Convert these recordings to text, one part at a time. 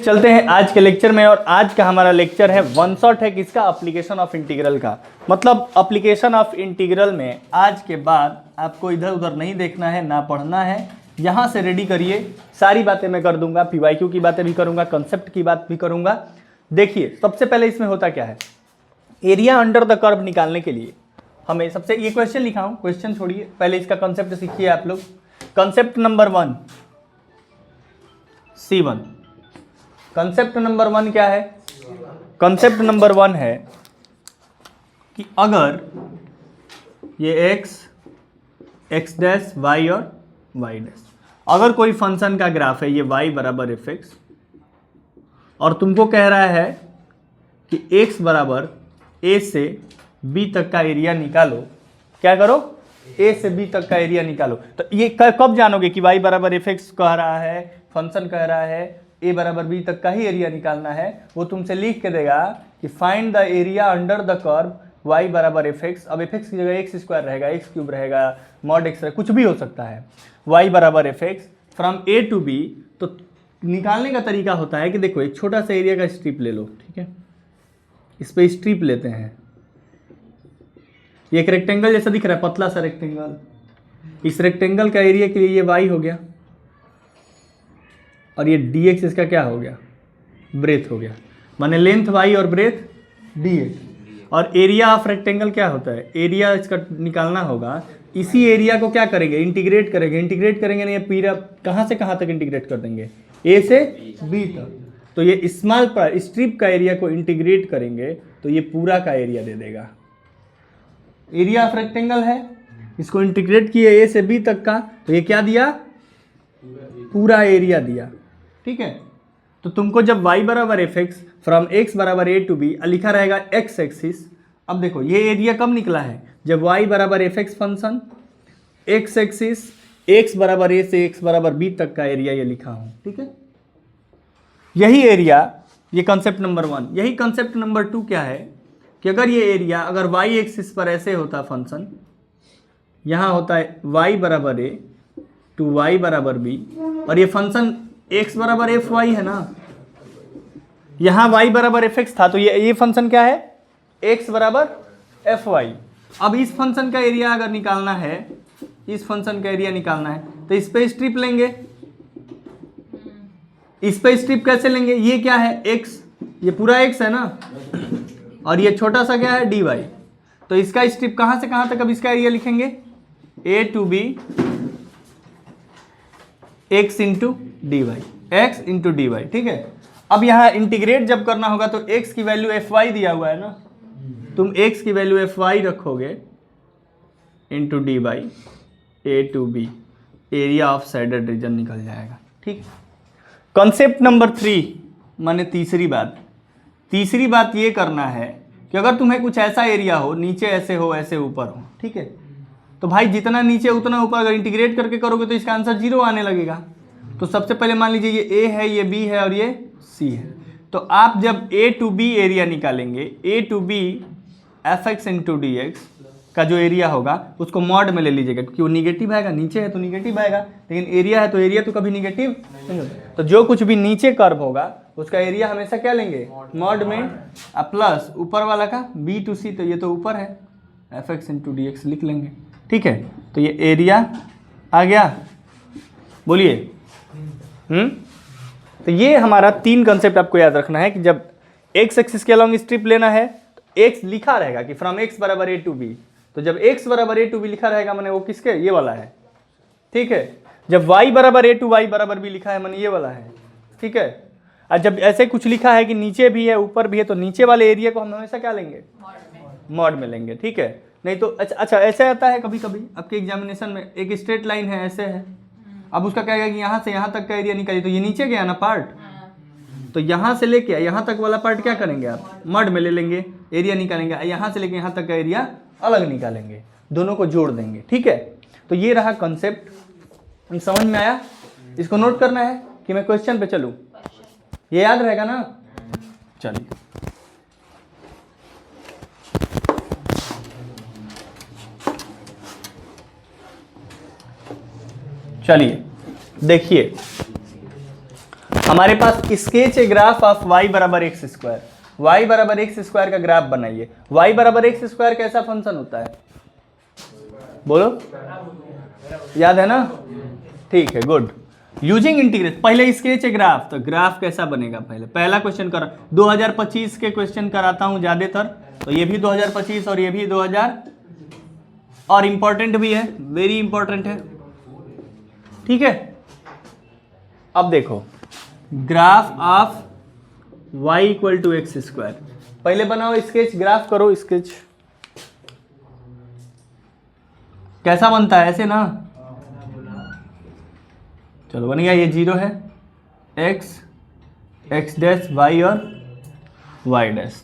चलते हैं आज के लेक्चर में। और आज का हमारा लेक्चर है वन शॉट है किसका, एप्लीकेशन ऑफ इंटीग्रल का। मतलब एप्लीकेशन ऑफ इंटीग्रल में आज के बाद आपको इधर उधर नहीं देखना है, ना पढ़ना है, यहाँ से रेडी करिए। सारी बातें मैं कर दूंगा, पीवाईक्यू की बातें भी करूंगा, कंसेप्ट की बात भी करूंगा। देखिए सबसे पहले इसमें होता क्या है, एरिया अंडर द कर्व निकालने के लिए हमें सबसे ये क्वेश्चन लिखा हूं, क्वेश्चन छोड़िए, पहले इसका कंसेप्ट सीखिए आप लोग। Concept number 1 C1। Concept number 1 क्या है? कंसेप्ट नंबर 1 है कि अगर ये x डैश y और y डैश, अगर कोई फंक्शन का ग्राफ है ये y बराबर fx और तुमको कह रहा है कि x बराबर a से b तक का एरिया निकालो, क्या करो, a से b तक का एरिया निकालो। तो ये कब जानोगे कि y बराबर fx कह रहा है, फंक्शन कह रहा है a बराबर b तक का ही एरिया निकालना है। वो तुमसे लिख के देगा कि find the area under the curve y बराबर fx। अब fx की जगह x स्क्वायर रहेगा, x क्यूब रहेगा, मॉड x रहेगा, कुछ भी हो सकता है। y बराबर fx from a to b। तो निकालने का तरीका होता है कि देखो एक छोटा सा एरिया का स्ट्रिप ले लो, ठीक है, इस पे स्ट्रिप लेते हैं। ये एक रेक्टेंगल जैसा दिख रहा है, पतला सा रेक्टेंगल, इस रेक्टेंगल का एरिया के लिए ये y हो गया और ये dx इसका क्या हो गया, ब्रेथ हो गया, माने लेंथ y और ब्रेथ dx। और एरिया ऑफ रेक्टेंगल क्या होता है, एरिया इसका निकालना होगा। इसी एरिया को क्या करेंगे, इंटीग्रेट करेंगे। इंटीग्रेट करेंगे ना, ये पूरा कहाँ से कहाँ तक इंटीग्रेट कर देंगे, a से b तक। तो ये स्मॉल पर स्ट्रिप का एरिया को इंटीग्रेट करेंगे तो ये पूरा का एरिया दे देगा। एरिया ऑफ रेक्टेंगल है, इसको इंटीग्रेट किए a से b तक का, तो ये क्या दिया, पूरा एरिया दिया, ठीक है। तो तुमको जब y बराबर fx फ्रॉम x बराबर a टू b लिखा रहेगा x एक्सिस। अब देखो ये एरिया कब निकला है, जब y बराबर fx function, x axis x बराबर a से x बराबर b तक का एरिया ये लिखा हूं, ठीक है। यही एरिया, ये कंसेप्ट नंबर 1। यही कंसेप्ट नंबर 2 क्या है कि अगर ये एरिया अगर y एक्सिस पर ऐसे होता फंक्शन, यहाँ होता है y बराबर a टू y बराबर b और ये फंक्शन x बराबर fy है ना, यहाँ y बराबर fx था, तो ये फंक्शन क्या है, x बराबर fy। अब इस फंक्शन का एरिया अगर निकालना है, इस फंक्शन का एरिया निकालना है तो इस पे स्ट्रिप लेंगे। इस पे स्ट्रिप कैसे लेंगे, ये क्या है x, ये पूरा x है ना, और ये छोटा सा क्या है dy। तो इसका स्ट्रिप कहाँ से कहाँ तक, अब इसका एरिया लिखेंगे a to b x into dy, x into dy, ठीक है। अब यहाँ इंटीग्रेट जब करना होगा तो x की वैल्यू fy दिया हुआ है ना, तुम x की वैल्यू fy रखोगे into dy a to b, area of sided region निकल जाएगा, ठीक। कंसेप्ट नंबर 3 माने तीसरी बात ये करना है कि अगर तुम्हें कुछ ऐसा एरिया हो, नीचे ऐसे हो, ऐसे ऊपर हो, ठीक है, तो भाई जितना नीचे उतना ऊपर अगर इंटीग्रेट करके करोगे तो इसका आंसर 0 आने लगेगा। तो सबसे पहले मान लीजिए ये a है, ये b है और ये c है। तो आप जब a टू b एरिया निकालेंगे, a to b fx into dx का जो एरिया होगा उसको मॉड में ले लीजिएगा, क्योंकि वो निगेटिव आएगा, नीचे है तो निगेटिव आएगा, लेकिन एरिया है तो एरिया तो कभी निगेटिव नहीं होता। तो जो कुछ भी नीचे कर्व होगा उसका एरिया हमेशा क्या लेंगे, मॉड में, प्लस ऊपर वाला का b टू c, तो ये तो ऊपर है, fx इंटू dx लिख लेंगे, ठीक है। तो ये एरिया आ गया, बोलिए। तो ये हमारा 3 कंसेप्ट आपको याद रखना है कि जब x एक्सिस के अलॉन्ग स्ट्रिप लेना है तो x लिखा रहेगा कि फ्रॉम x बराबर a टू b। तो जब x बराबर a टू b लिखा रहेगा माने वो किसके, ये वाला है, ठीक है। जब y बराबर a टू y बराबर b लिखा है माने ये वाला है, ठीक है। और जब ऐसे कुछ लिखा है कि नीचे भी है ऊपर भी है तो नीचे वाले एरिया को हम हमेशा क्या लेंगे, मॉड में लेंगे, ठीक है। नहीं तो अच्छा ऐसे आता है कभी कभी आपके एग्जामिनेशन में, एक स्ट्रेट लाइन है ऐसे है, अब उसका क्या है कि यहाँ से यहाँ तक का एरिया निकालिए, तो ये नीचे गया ना पार्ट, तो यहाँ से लेके यहाँ तक वाला पार्ट क्या करेंगे आप, मॉड में ले लेंगे, एरिया निकालेंगे, यहाँ से लेके यहाँ तक का एरिया अलग निकालेंगे, दोनों को जोड़ देंगे, ठीक है। तो ये रहा कंसेप्ट, समझ में आया। इसको नोट करना है कि मैं क्वेश्चन पे चलूँ, ये याद रहेगा ना। चलिए देखिए हमारे पास sketch a graph of y बराबर एक्स स्क्वायर, y बराबर एक्स स्क्वायर का ग्राफ बनाइए। y बराबर एक्स स्क्वायर कैसा फंक्शन होता है, बोलो, याद है ना? ठीक है, गुड। यूजिंग इंटीग्रेट, पहले स्केच ए ग्राफ, तो ग्राफ कैसा बनेगा, पहला क्वेश्चन कर 2025 के क्वेश्चन कराता हूं ज्यादातर, तो ये भी 2025 और ये भी 2000, और इंपॉर्टेंट भी है, वेरी इंपॉर्टेंट है, ठीक है। अब देखो, graph of y equal to x square, पहले बनाओ स्केच, ग्राफ करो स्केच, कैसा बनता है, ऐसे ना, चलो बन गया, ये 0 है, x डैश y और y डैश।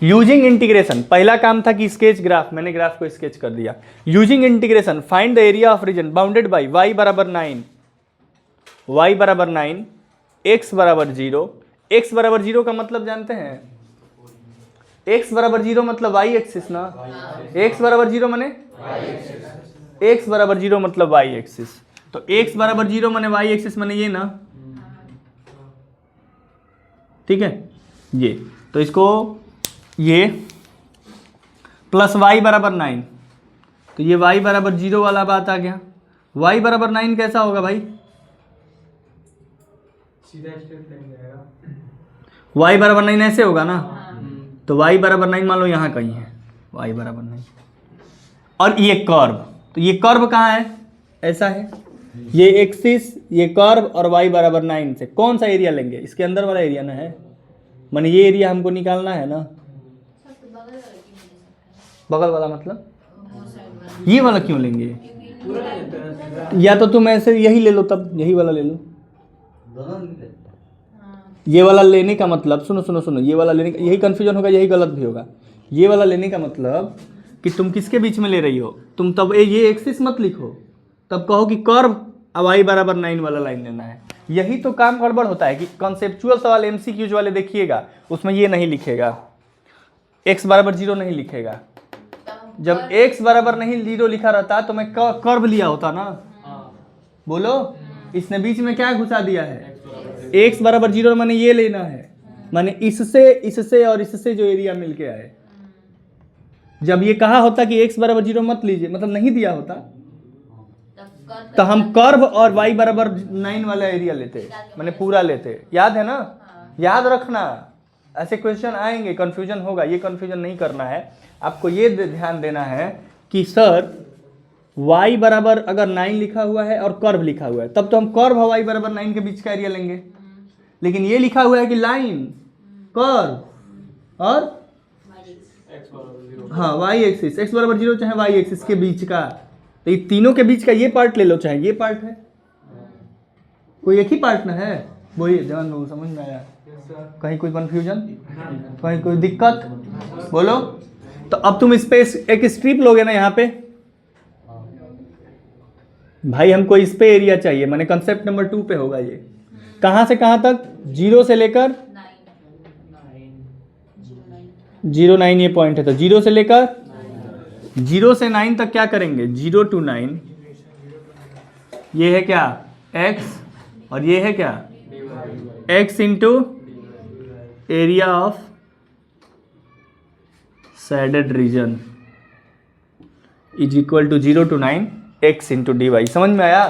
यूजिंग इंटीग्रेशन, पहला काम था कि स्केच ग्राफ, मैंने ग्राफ को स्केच कर दिया। Using integration find the area of region bounded by y बराबर 9, y बराबर 9, x बराबर 0। x बराबर 0 का मतलब जानते हैं, x बराबर 0 मतलब y एक्सिस ना, x बराबर 0 माने x बराबर 0 मतलब y एक्सिस, तो x बराबर 0 माने y एक्सिस माने ये ना, ठीक है, ये तो इसको ये प्लस y बराबर 9, तो ये y बराबर 0 वाला बात आ गया। y बराबर 9 कैसा होगा भाई, सीधा स्ट्रेट लाइन जाएगा, y बराबर 9 ऐसे होगा ना, तो y बराबर 9 मान लो यहाँ कहीं है, y बराबर 9, और ये कर्व, तो ये कर्व कहाँ है, ऐसा है, ये एक्सिस, ये कर्व, और y बराबर 9 से कौन सा एरिया लेंगे, इसके अंदर वाला एरिया ना है, माने ये एरिया हमको निकालना है ना, बगल वाला मतलब ये वाला क्यों लेंगे, या तो तुम ऐसे यही ले लो, तब यही वाला ले लो, ये वाला लेने का मतलब, सुनो सुनो सुनो, ये वाला लेने का, यही कंफ्यूजन होगा, यही गलत भी होगा। ये वाला लेने का मतलब कि तुम किसके बीच में ले रही हो, तुम तब ये एक्सिस मत लिखो, तब कहो कि कर्व अब y बराबर 9 वाला लाइन लेना है। यही तो काम गड़बड़ होता है कि कॉन्सेप्चुअल सवाल MCQs वाले देखिएगा, उसमें ये नहीं लिखेगा, x बराबर 0 नहीं लिखेगा। जब x बराबर नहीं 0 लिखा रहता तो मैं कर्व लिया होता ना, बोलो, इसने बीच में क्या घुसा दिया है, x बराबर 0 माने ये लेना है, माने इससे और इससे जो एरिया मिलके आए। जब ये कहा होता कि x बराबर 0 मत लीजिए, मतलब नहीं दिया होता, तो हम कर्व और y बराबर 9 वाला एरिया लेते, माने पूरा लेते, याद है ना, याद रखना, ऐसे क्वेश्चन आएंगे, कंफ्यूजन होगा, ये कंफ्यूजन नहीं करना है आपको, ये ध्यान देना है कि सर y बराबर अगर 9 लिखा हुआ है और कर्व लिखा हुआ है, तब तो हम कर्व और y बराबर 9 के बीच का एरिया लेंगे, लेकिन ये लिखा हुआ है कि लाइन, कर्व और हाँ y एक्सिस, x बराबर 0 चाहे y एक्सिस के बीच का, तो ये तीनों के बीच का ये पार्ट ले लो, चाहे ये पार्ट है, कोई एक ही पार्ट ना है, वही ध्यान दो, समझ में आया, कहीं कोई कंफ्यूजन, कहीं कोई दिक्कत, बोलो। तो अब तुम इस पे एक स्ट्रिप लोगे ना यहाँ पे, भाई हमको इस पे एरिया चाहिए, माने कंसेप्ट नंबर 2 पे होगा ये, कहाँ से कहाँ तक, 0 से लेकर 0,9 ये पॉइंट है, तो 0 से लेकर 0 से 9 तक क्या करेंगे, 0 to 9, ये है क्या x, और ये है क्या x into area of shaded region is equal to 0 to 9 x into d y. समझ में आया?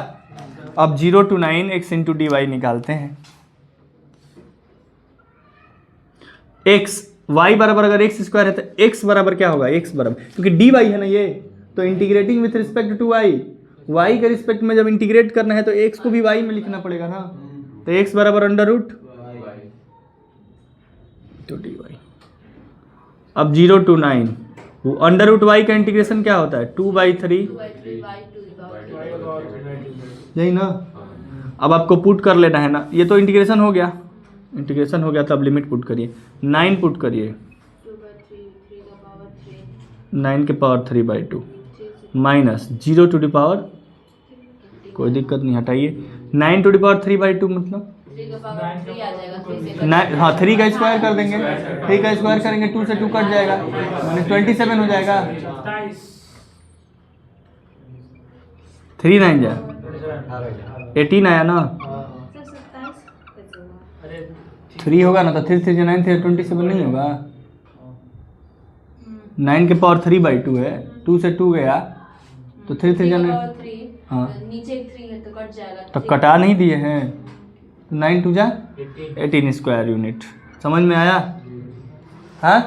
अब 0 to 9 x into d y निकालते हैं। x y बराबर अगर एक्स स्क्वायर है तो x बराबर क्या होगा, x बराबर, क्योंकि डी वाई है ना ये, तो integrating with respect to y के रिस्पेक्ट में जब इंटीग्रेट करना है तो x को भी y में लिखना पड़ेगा ना, तो x बराबर अंडर रूट तो डी वाई। अब 0 to 9 वो अंडर रूट y का इंटीग्रेशन क्या होता है, 2/3, यही ना। अब आपको पुट कर लेना है ना, ये तो इंटीग्रेशन हो गया, इंटीग्रेशन हो गया, तो अब लिमिट पुट करिए, 9 पुट करिए, 9 के power 3/2 minus 0 to the power, कोई दिक्कत नहीं, हटाइए, 9 टू द पावर 3/2 मतलब 9, हाँ 3 का स्क्वायर कर देंगे, 3 का स्क्वायर करेंगे 2 से 2 कट जाएगा, माने 27 हो जाएगा, 3 9 जाए 18 आया ना, 3 होगा ना, तो 3 3 9 3 27 नहीं होगा। 9 के पावर 3/2 है, 2 से 2 गया तो 3 3 9। हाँ नीचे एक 3 है तो कट जाएगा, तो कटा नहीं दिए हैं, तो 9 2 जा 18 स्क्वायर यूनिट। समझ में आया? हाँ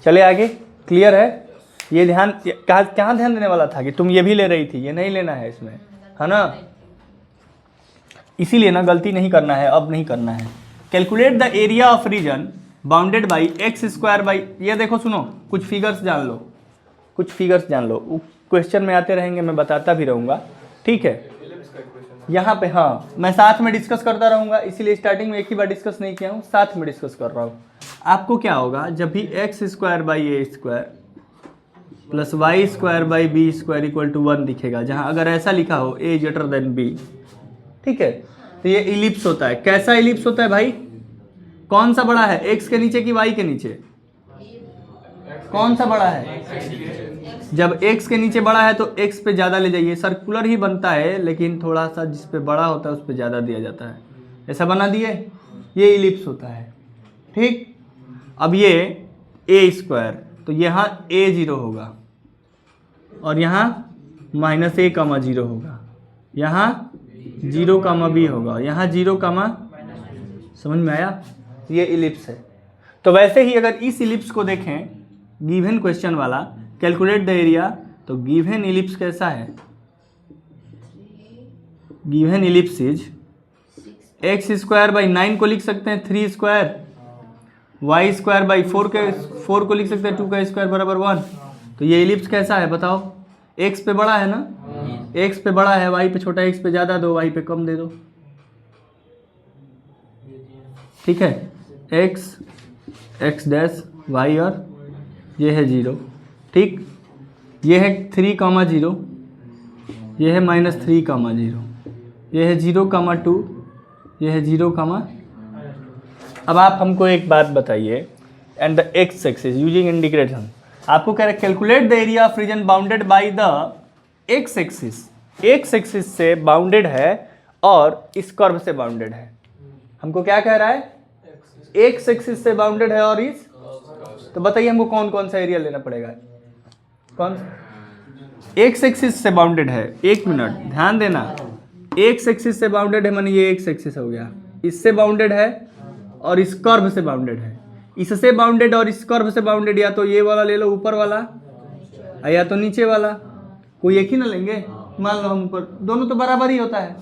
चले आगे, क्लियर है? ये ध्यान कहाँ ध्यान देने वाला था कि तुम ये भी ले रही थी, ये नहीं लेना है इसमें, है ना? इसीलिए ना गलती नहीं करना है, अब नहीं करना है। Calculate the area of region bounded by x square by, ये देखो सुनो, कुछ फिगर्स जान लो, कुछ फिगर्स जान लो, क्वेश्चन में आते रहेंगे, मैं बताता भी रहूँगा, ठीक है? यहाँ पे हाँ मैं साथ में डिस्कस करता रहूँगा, इसीलिए स्टार्टिंग में एक ही बार डिस्कस नहीं किया हूँ, साथ में डिस्कस कर रहा हूँ। आपको क्या होगा, जब भी x square by a square plus y square by b square equal to 1 दिखेगा, जहाँ अगर ऐसा लिखा हो ए ग्रेटर देन बी, ठीक है, तो ये इलिप्स होता है। कैसा इलिप्स होता है भाई? कौन सा बड़ा है, एक्स के नीचे कि वाई के नीचे? कौन सा बड़ा है? जब एक्स के नीचे बड़ा है तो एक्स पे ज़्यादा ले जाइए, सर्कुलर ही बनता है लेकिन थोड़ा सा जिस पे बड़ा होता है उस पे ज़्यादा दिया जाता है, ऐसा बना दिए, ये इलिप्स होता है, ठीक। अब ये ए स्क्वायर, तो यहाँ ए 0 होगा और यहाँ -a,0 होगा, यहाँ 0, b होगा, यहाँ 0, समझ में आया? ये इलिप्स है। तो वैसे ही अगर इस इलिप्स को देखें, गिवन क्वेश्चन वाला, कैलकुलेट द एरिया, तो गिवन इलिप्स कैसा है? Given ellipse is x square by 9 को लिख सकते हैं 3 स्क्वायर, वाई स्क्वायर बाई 4 को लिख सकते हैं 2 का स्क्वायर बराबर 1। तो ये इलिप्स कैसा है बताओ? एक्स पे बड़ा है ना, एक्स पे बड़ा है, वाई पे छोटा, एक्स पे ज़्यादा दो, वाई पे कम दे दो, ठीक है? एक्स डैश वाई और ये है 0, ठीक। ये है 3, 0, ये है -3, 0, ये है 0, 2, ये है 0, अब आप हमको एक बात बताइए, and the x axis using integration, आपको कह रहे calculate the area of region bounded by the x axis, x axis से बाउंडेड है और इस कर्व से बाउंडेड है। हमको क्या कह रहा है? एक्स एक्सिस से बाउंडेड है और इस, तो बताइए हमको कौन कौन सा एरिया लेना पड़ेगा? कौन सा? एक्स एक्सिस से बाउंडेड है, एक मिनट ध्यान देना, एक्स एक्सिस से बाउंडेड है माने ये एक्स एक्सिस हो गया, इससे बाउंडेड है और इस कर्व से बाउंडेड है, इससे बाउंडेड और इस कर्व से बाउंडेड, या तो ये वाला ले लो ऊपर वाला या तो नीचे वाला, कोई एक ही ना लेंगे, मान लो हम ऊपर, दोनों तो बराबर ही होता है।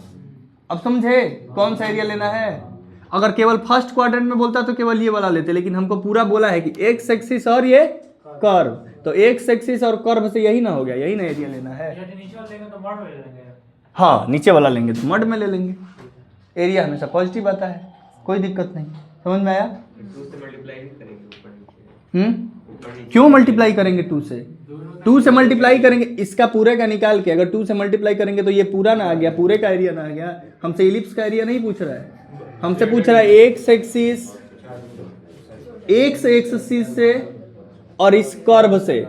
अब समझे कौन सा एरिया लेना है? अगर केवल फर्स्ट क्वाड्रेंट में बोलता तो केवल ये वाला लेते, लेकिन हमको पूरा बोला है कि एक्स एक्सिस और ये कर्व, तो एक्स एक्सिस और कर्व से यही ना हो गया, यही ना एरिया लेना है। हाँ नीचे वाला लेंगे तो मड में ले लेंगे, एरिया हमेशा पॉजिटिव आता है, कोई दिक्कत नहीं। समझ में आया? क्यों मल्टीप्लाई करेंगे 2 से? 2 से मल्टीप्लाई करेंगे, इसका पूरे का निकाल के अगर 2 से मल्टीप्लाई करेंगे तो ये पूरा ना आ गया, पूरे का एरिया ना आ गया। हमसे इलिप्स का एरिया नहीं पूछ रहा है, हमसे पूछ रहा है एक्स एक्सिस से और इस कर्व से।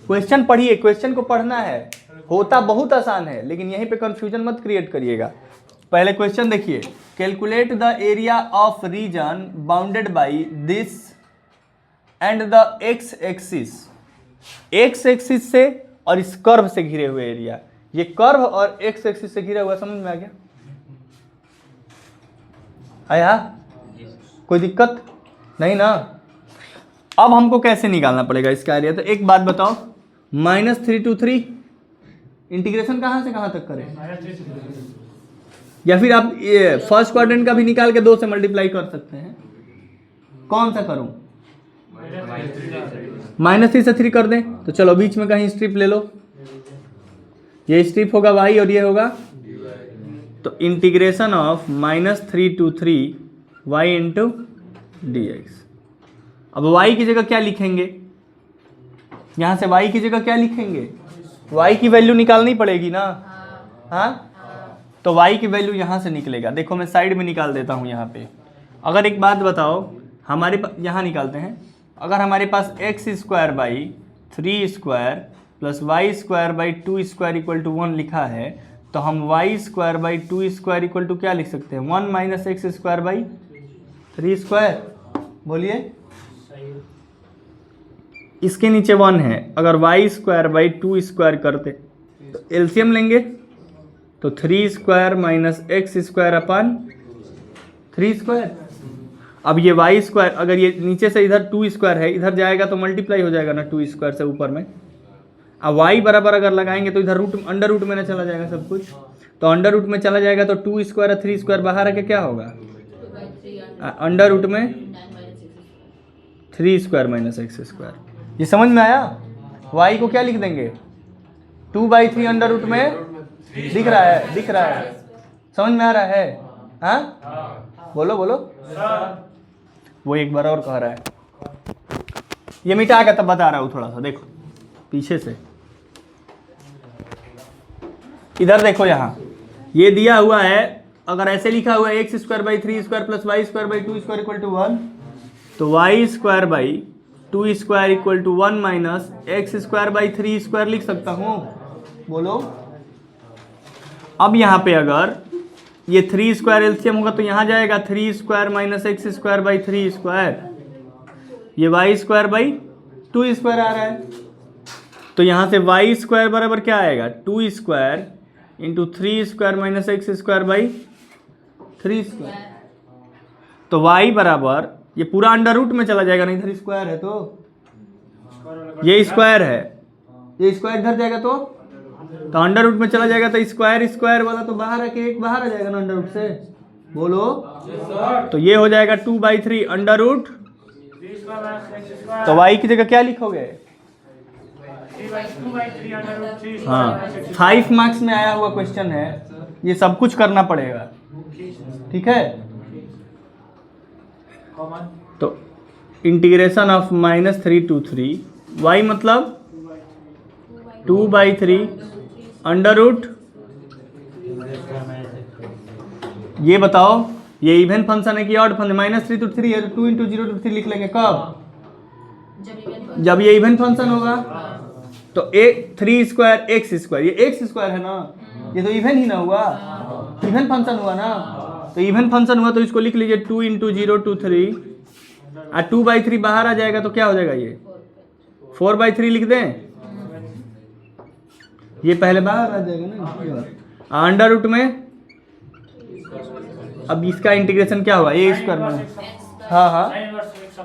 क्वेश्चन पढ़िए, क्वेश्चन को पढ़ना है, होता बहुत आसान है लेकिन यहीं पे कंफ्यूजन मत क्रिएट करिएगा। पहले क्वेश्चन देखिए, calculate the area of region bounded by this and the x axis, x axis से और इस कर्व से घिरे हुए एरिया। ये कर्व और एक्स एक्सिस से घिरा हुआ, समझ में आ गया? आया? कोई दिक्कत नहीं ना? अब हमको कैसे निकालना पड़ेगा इसका एरिया? तो एक बात बताओ, -3 to 3 इंटीग्रेशन कहाँ से कहाँ तक करें? या फिर आप ये फर्स्ट क्वाड्रेंट का भी निकाल के 2 से मल्टीप्लाई कर सकते हैं। कौन सा करूं? -3 से 3 कर दें तो चलो बीच में कहीं स्ट्रिप ले लो, ये स्ट्रिप होगा y और ये होगा, तो integration of -3 to 3 y into dx। अब y की जगह क्या लिखेंगे? यहाँ से y की जगह क्या लिखेंगे? y की वैल्यू निकालनी पड़ेगी ना, हाँ? तो y की वैल्यू यहाँ से निकलेगा। देखो मैं साइड में निकाल देता हूँ यहाँ पे। अगर एक बात बताओ, हमारे पास यहाँ निकालते हैं, अगर हमारे पास x square by 3 square plus y square by 2 square equal to 1 लिखा है, तो हम y square by 2 square equal to क्या लिख सकते हैं? 1 - x स्क्वायर बाई 3 स्क्वायर, बोलिए। इसके नीचे 1 है, अगर वाई स्क्वायर बाई 2 स्क्वायर करते तो एलसीएम लेंगे तो 3 square minus x square upon 3 square. अब ये वाई स्क्वायर, अगर ये नीचे से इधर 2 स्क्वायर है, इधर जाएगा तो मल्टीप्लाई हो जाएगा ना 2 स्क्वायर से ऊपर में। अब वाई बराबर अगर लगाएंगे तो इधर रूट अंडर रूट में ना चला जाएगा सब कुछ, तो अंडर रूट में चला जाएगा तो 2 स्क्वायर और 3 स्क्वायर बाहर आके क्या होगा, अंडर रूट में 3 स्क्वायर माइनस एक्स स्क्वायर। ये समझ में आया? वाई को क्या लिख देंगे, 2/3 अंडर रूट में, दिख रहा है, दिख रहा है, समझ में आ रहा है? हाँ बोलो बोलो। वो एक बार और कह रहा है, ये मिटा के तब बता रहा हूँ थोड़ा सा, देखो पीछे से, इधर देखो, यहाँ ये दिया हुआ है, अगर ऐसे लिखा हुआ है x square by 3 square plus y square by 2 square equal to 1, तो y square by 2 square equal to 1 minus x square by 3 square लिख सकता हूँ, बोलो। अब यहाँ पे अगर ये 3 स्क्वायर एलसीएम होगा तो यहाँ जाएगा 3 square minus x square by 3 square, ये वाई स्क्वायर बाई 2 स्क्वायर आ रहा है, तो यहाँ से वाई स्क्वायर बराबर क्या आएगा, 2 square into 3 square minus x square by 3 square. तो वाई बराबर, ये पूरा अंडर रूट में चला जाएगा ना, इधर स्क्वायर है तो ये स्क्वायर है, ये स्क्वायर इधर जाएगा तो अंडर रूट में चला जाएगा, तो स्क्वायर स्क्वायर वाला तो बाहर आके एक बाहर आ जाएगा ना अंडर रूट से, बोलो। तो ये हो जाएगा 2/3 अंडर रूट, तो वाई की जगह क्या लिखोगे, हाँ 5 मार्क्स में आया हुआ क्वेश्चन है, ये सब कुछ करना पड़ेगा, ठीक है। तो इंटीग्रेशन ऑफ -3 to 3, वाई मतलब 2/3 अंडर रूट, ये बताओ ये इवन फंक्शन है कि ऑड फंक्शन, -3 to 3 है तो 2 × 0 to 3 लिख लेंगे, कब, जब ये इवन फंक्शन होगा। तो 3 स्क्वायर एक्स स्क्वायर, ये एक्स स्क्वायर है ना, ये तो इवन ही ना हुआ, इवन फंक्शन हुआ ना, तो इवन फंक्शन हुआ तो इसको लिख लीजिए 2 × 0 to 3, और 2/3 बाहर आ जाएगा तो क्या हो जाएगा, ये 4/3 लिख दें, ये पहले बाहर आ जाएगा ना अंडर रूट में। अब इसका इंटीग्रेशन क्या होगा, ए स्क्वायर माइनस, हाँ हाँ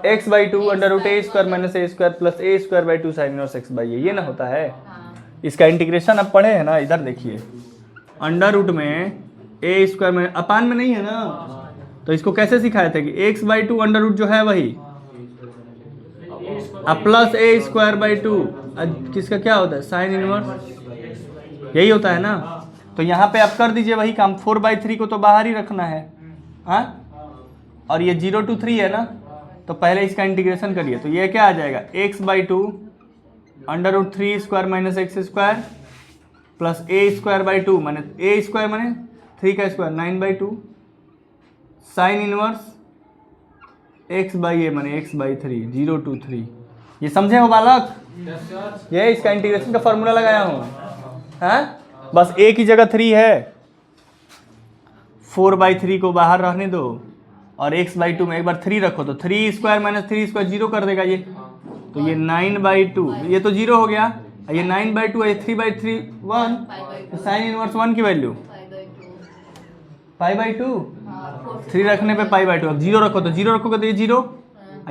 x/2 under root a square minus a square plus a square by 2 sine inverse x/a, ये ना होता है। इसका इंटीग्रेशन अब पढ़े हैं ना, इधर देखिए अंडर रूट में ए स्क्वायर में अपान में नहीं है ना, तो इसको कैसे सिखाए थे कि x/2 अंडर रूट जो है वही अब प्लस ए स्क्वायर बाई 2, किसका क्या होता है, साइन इनवर्स, यही होता है ना। तो यहाँ पे आप कर दीजिए वही काम, 4/3 को तो बाहर ही रखना है, हाँ, और ये 0 to 3 है ना, तो पहले इसका इंटीग्रेशन करिए, तो ये क्या आ जाएगा, x/2 under root 3 square minus x square plus a square by 2 minus a square माने 3 का स्क्वायर 9/2 साइन इनवर्स x/a माने x/3 0 to 3। ये समझे हो बालक? ये इसका इंटीग्रेशन का फॉर्मूला लगाया हूँ, हाँ, बस a की जगह 3 है, 4/3 को बाहर रहने दो और x/2 में एक बार 3 रखो, तो 3 स्क्वायर माइनस 3 स्क्वायर 0 कर देगा ये, तो ये 9/2, ये तो 0 हो गया, ये 9/2 है, 3/3 1, तो साइन इनवर्स 1 की वैल्यू π/2, 3 रखने पे π/2, अब 0 रखो तो 0 रखोगे तो ये 0,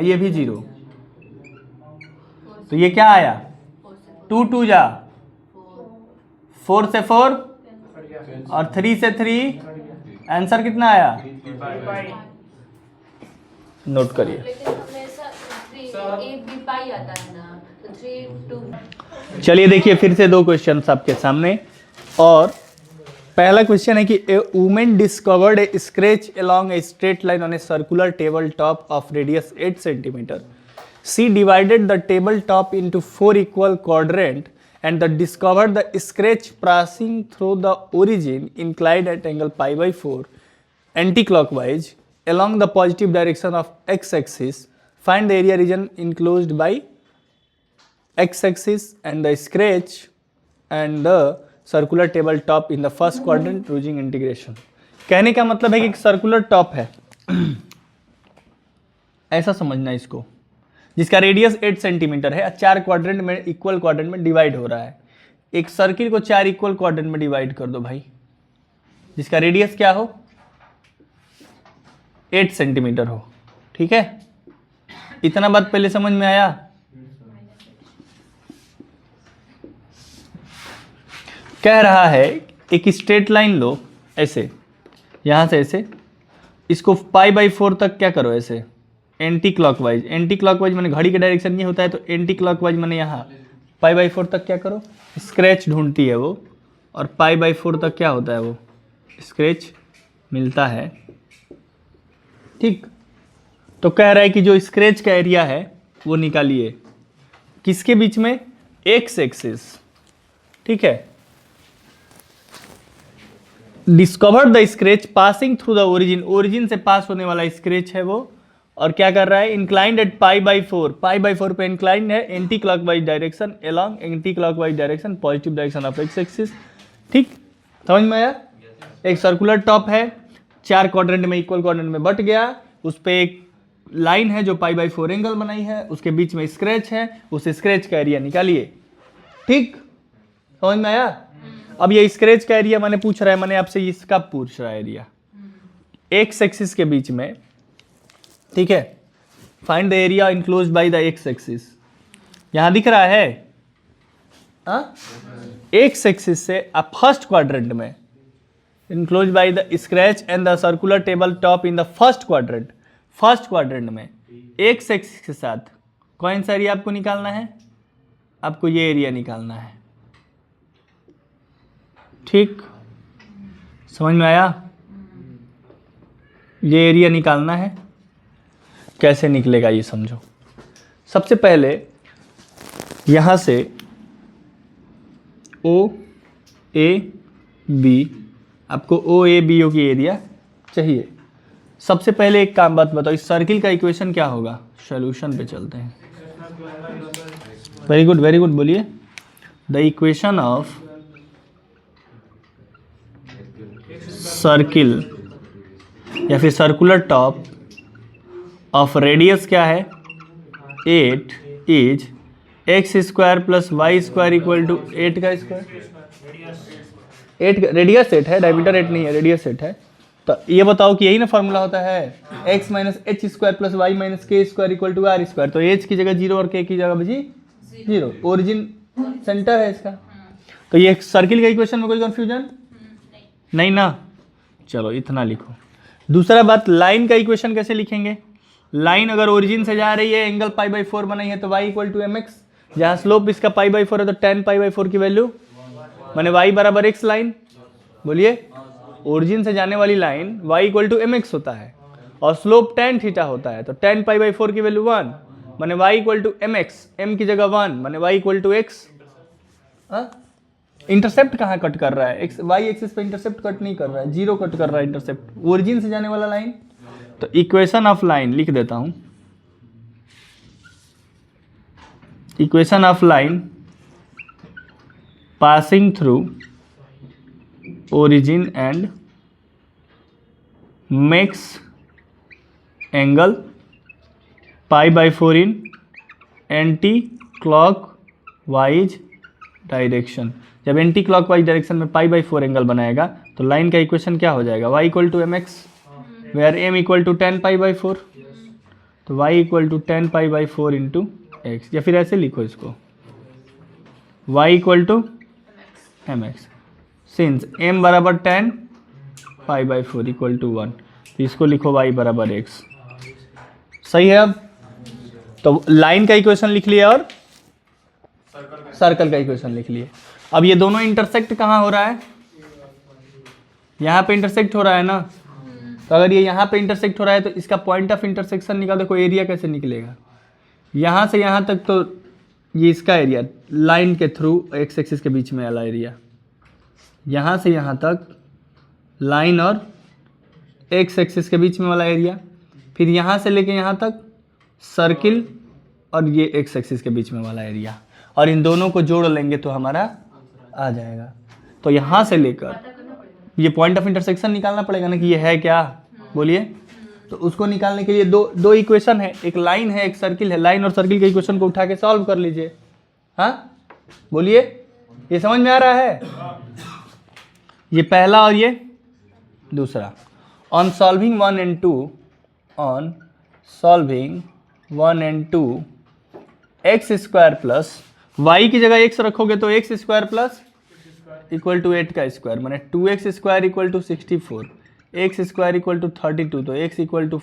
ये भी 0, तो ये क्या आया 2 2 जा 4 से 4 और 3 से 3, आंसर कितना आया, नोट करिए। लेकिन हमेशा 3 एक भी पाई आता है ना, तो 3 2। चलिए देखिए फिर से दो क्वेश्चन आपके सामने, और पहला क्वेश्चन है कि a women discovered a scratch along a straight line on a circular table top of radius 8 centimetre. She divided the table top into 4 equal quadrant and the discovered the scratch passing through the origin inclined at angle π/4 anti-clockwise along the positive direction of x-axis. Find the area region enclosed by x-axis and the scratch and the circular table top in the first quadrant using integration. कहने का मतलब है कि एक circular top है ऐसा समझना इसको, जिसका रेडियस 8 सेंटीमीटर है, 4 क्वाड्रेंट में, इक्वल क्वाड्रेंट में डिवाइड हो रहा है। एक सर्किल को 4 इक्वल क्वाड्रेंट में डिवाइड कर दो भाई, जिसका रेडियस क्या हो, 8 सेंटीमीटर हो। ठीक है, इतना बात पहले समझ में आया? कह रहा है एक स्ट्रेट लाइन लो ऐसे, यहां से ऐसे, इसको π/4 तक क्या करो ऐसे, एंटी क्लॉकवाइज। एंटी क्लॉकवाइज मैंने घड़ी के डायरेक्शन में होता है, तो एंटी क्लॉकवाइज मैंने यहाँ π/4 तक क्या करो, स्क्रैच ढूंढती है वो, और π/4 तक क्या होता है, वो स्क्रैच मिलता है। ठीक, तो कह रहा है कि जो स्क्रैच का एरिया है वो निकालिए, किसके बीच में, एक्स एक्सिस। ठीक है, discover the scratch passing through the origin, origin से पास होने वाला स्क्रैच है वो, और क्या कर रहा है, इंक्लाइंड एट π/4, π/4 पे इंक्लाइंड है, anti clockwise direction, along anti clockwise direction, positive direction of x axis. ठीक, समझ में आया? एक सर्कुलर टॉप है, 4 क्वाड्रेंट में, इक्वल क्वाड्रेंट में बट गया, उस पर एक लाइन है जो π/4 एंगल बनाई है, उसके बीच में स्क्रैच है, उस स्क्रैच का एरिया निकालिए। ठीक, समझ में आया? अब ये स्क्रैच का एरिया मैंने पूछ रहा है, मैंने आपसे इसका पूछ रहा है एरिया एक्स एक्सिस के बीच में। ठीक है, find the area enclosed by the x axis. यहां दिख रहा है एक्स एक्सिस से आप फर्स्ट क्वाड्रेंट में, enclosed by the scratch and the circular table top in the first quadrant. First quadrant में एक्स एक्सिस के साथ कौन सा एरिया आपको निकालना है, आपको ये एरिया निकालना है। ठीक, समझ में आया? ये एरिया निकालना है, कैसे निकलेगा ये समझो। सबसे पहले यहां से ओ ए बी, आपको ओ ए बी ओ की एरिया चाहिए। सबसे पहले एक काम बात बताओ, इस सर्किल का इक्वेशन क्या होगा, सॉल्यूशन पे चलते हैं। वेरी गुड, वेरी गुड, बोलिए। द इक्वेशन ऑफ सर्किल या फिर सर्कुलर टॉप ऑफ रेडियस क्या है, 8 is x square plus y square equal to 8 का स्क्वायर। 8 रेडियस 8 है, डायमीटर 8 नहीं है, रेडियस 8 है। तो ये बताओ कि यही ना फॉर्मूला होता है, x minus h square plus y minus k square equal to r square. तो एच की जगह 0 और के की जगह बची 0, ओरिजिन सेंटर है इसका। तो ये सर्किल का इक्वेशन में कोई कंफ्यूजन नहीं ना, चलो इतना लिखो। दूसरा बात, लाइन का इक्वेशन कैसे लिखेंगे। लाइन अगर ओरिजिन से जा रही है, एंगल π/4 बनाई है, तो y इक्वल टू mx, जहाँ स्लोप इसका π/4 है तो tan π/4 की वैल्यू माने y बराबर x लाइन। बोलिए, ओरिजिन से जाने वाली line y equal to mx होता है और स्लोप tan थीटा होता है, तो tan π/4 की वैल्यू 1 माने y equal to mx, m की जगह 1 माने y equal to x। Intercept कहाँ कट कर रहा है, एक्स वाई एक्सिस पे इंटरसेप्ट कट नहीं कर रहा है, 0 कट कर रहा है इंटरसेप्ट, ओरिजिन से जाने वाला लाइन। तो इक्वेशन ऑफ लाइन लिख देता हूं, equation of line passing through origin and makes angle π/4 in anticlockwise direction. जब एंटी क्लॉकवाइज डायरेक्शन में π/4 एंगल बनाएगा तो लाइन का इक्वेशन क्या हो जाएगा, y equal to mx, where m equal to tan π/4, तो y equal to tan π/4 into x. या फिर ऐसे लिखो इसको, y equal to mx, since m बराबर tan π/4 इक्वल टू 1, तो इसको लिखो y बराबर x। सही है। अब तो लाइन का इक्वेशन लिख लिया और सर्कल का इक्वेशन लिख लिए। अब ये दोनों इंटरसेक्ट कहाँ हो रहा है, यहाँ पे इंटरसेक्ट हो रहा है ना। तो अगर ये यहाँ पे इंटरसेक्ट हो रहा है तो इसका पॉइंट ऑफ इंटरसेक्शन निकाल, देखो एरिया कैसे निकलेगा। यहाँ से यहाँ तक तो ये इसका एरिया, लाइन के थ्रू एक्स एक्सिस के बीच में वाला एरिया, यहाँ से यहाँ तक लाइन और एक्स एक्सिस के बीच में वाला एरिया, फिर यहाँ से लेके यहाँ तक सर्किल और ये एक्स एक्सिस के बीच में वाला एरिया, और इन दोनों को जोड़ लेंगे तो हमारा आ जाएगा। तो यहाँ से लेकर ये पॉइंट ऑफ इंटरसेक्शन निकालना पड़ेगा ना कि ये है क्या, बोलिए तो उसको निकालने के लिए दो इक्वेशन है, एक लाइन है एक सर्किल है। लाइन और सर्किल के इक्वेशन को उठा के सॉल्व कर लीजिए। हाँ बोलिए, ये समझ में आ रहा है? ये पहला और ये दूसरा। On solving 1 and 2, on solving 1 and 2, x square plus y की जगह एक्स रखोगे तो x square plus equal to 8 का स्क्वायर, माने 2x square equal to 64, x square equal to 32, तो x equal to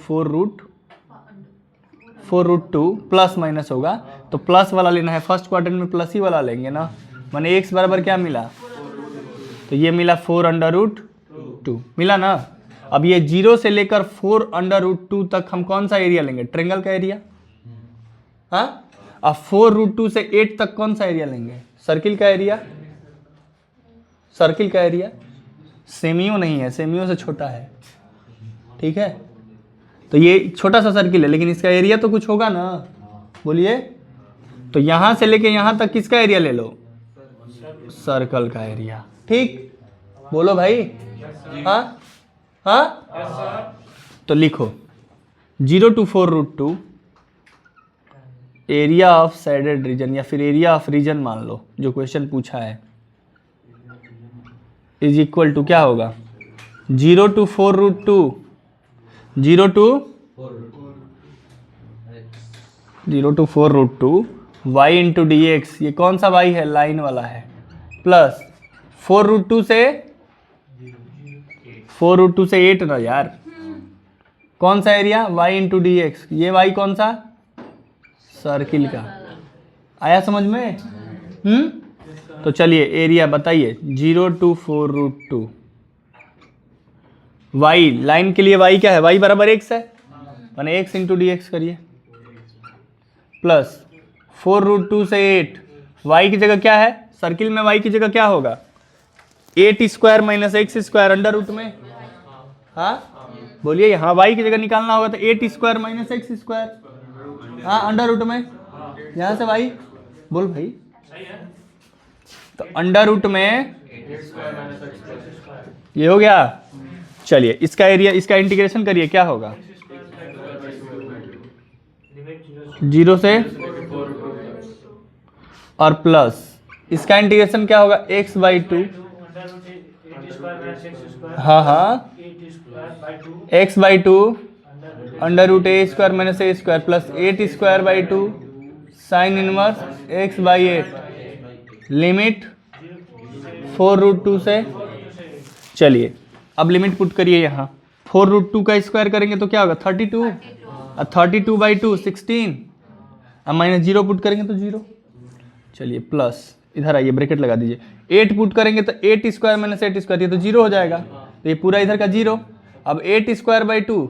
4√2 plus minus होगा तो प्लस वाला लेना है। फर्स्ट क्वाड्रेंट में प्लस ही वाला लेंगे ना, माने x बराबर क्या मिला, तो ये मिला 4√2 मिला ना। अब ये 0 से लेकर 4√2 तक हम कौन सा एरिया लेंगे, ट्रायंगल का एरिया। हाँ, अब 4√2 से 8 तक कौन सा एरिया लेंगे, सर्किल का एरिया। सर्किल का एरिया सेमियो नहीं है, सेमियो से छोटा है, ठीक है। तो ये छोटा सा सर्किल है लेकिन इसका एरिया तो कुछ होगा ना, बोलिए। तो यहां से लेके यहां तक किसका एरिया ले लो, सर्कल का एरिया, ठीक। बोलो भाई, हाँ हाँ। तो लिखो 0 to 4√2 area of shaded region या फिर एरिया ऑफ रीजन मान लो जो क्वेश्चन पूछा है, इज इक्वल टू क्या होगा, 0 to 4√2, 0 to 4√2 y into d x, ये कौन सा y है, लाइन वाला है, प्लस 4√2 से 8 ना यार, कौन सा area, y into d x, ये y कौन सा, सर्किल का। आया समझ में? तो चलिए एरिया बताइए, 0 to 4√2, y लाइन के लिए y क्या है, y बराबर x है, माने x इंटू डी एक्स करिए, प्लस 4√2 से 8, y की जगह क्या है, सर्किल में y की जगह क्या होगा, 8 square minus x square under root में। हाँ बोलिए, यहाँ y की जगह निकालना होगा तो 8 स्क्वायर माइनस एक्स स्क्वायर, हाँ अंडर रूट में, यहाँ से y बोल भाई, तो अंडर रूट में ये हो गया। चलिए इसका एरिया, इसका इंटीग्रेशन करिए, क्या होगा, 0 से और प्लस इसका इंटीग्रेशन क्या होगा, x/2, हाँ हाँ, x/2 under root a square minus a square plus 8 square by 2 sine inverse x/8, limit 4√2 से। चलिए अब लिमिट पुट करिए, यहाँ 4√2 का स्क्वायर करेंगे तो क्या होगा, 32, और 32/2 16, अब माइनस 0 पुट करेंगे तो 0। चलिए प्लस इधर आइए, ब्रैकेट लगा दीजिए, 8 पुट करेंगे तो 8 स्क्वायर माइनस 8 स्क्वायर, ये तो 0 हो जाएगा, तो ये पूरा इधर का 0। अब 8 स्क्वायर बाई 2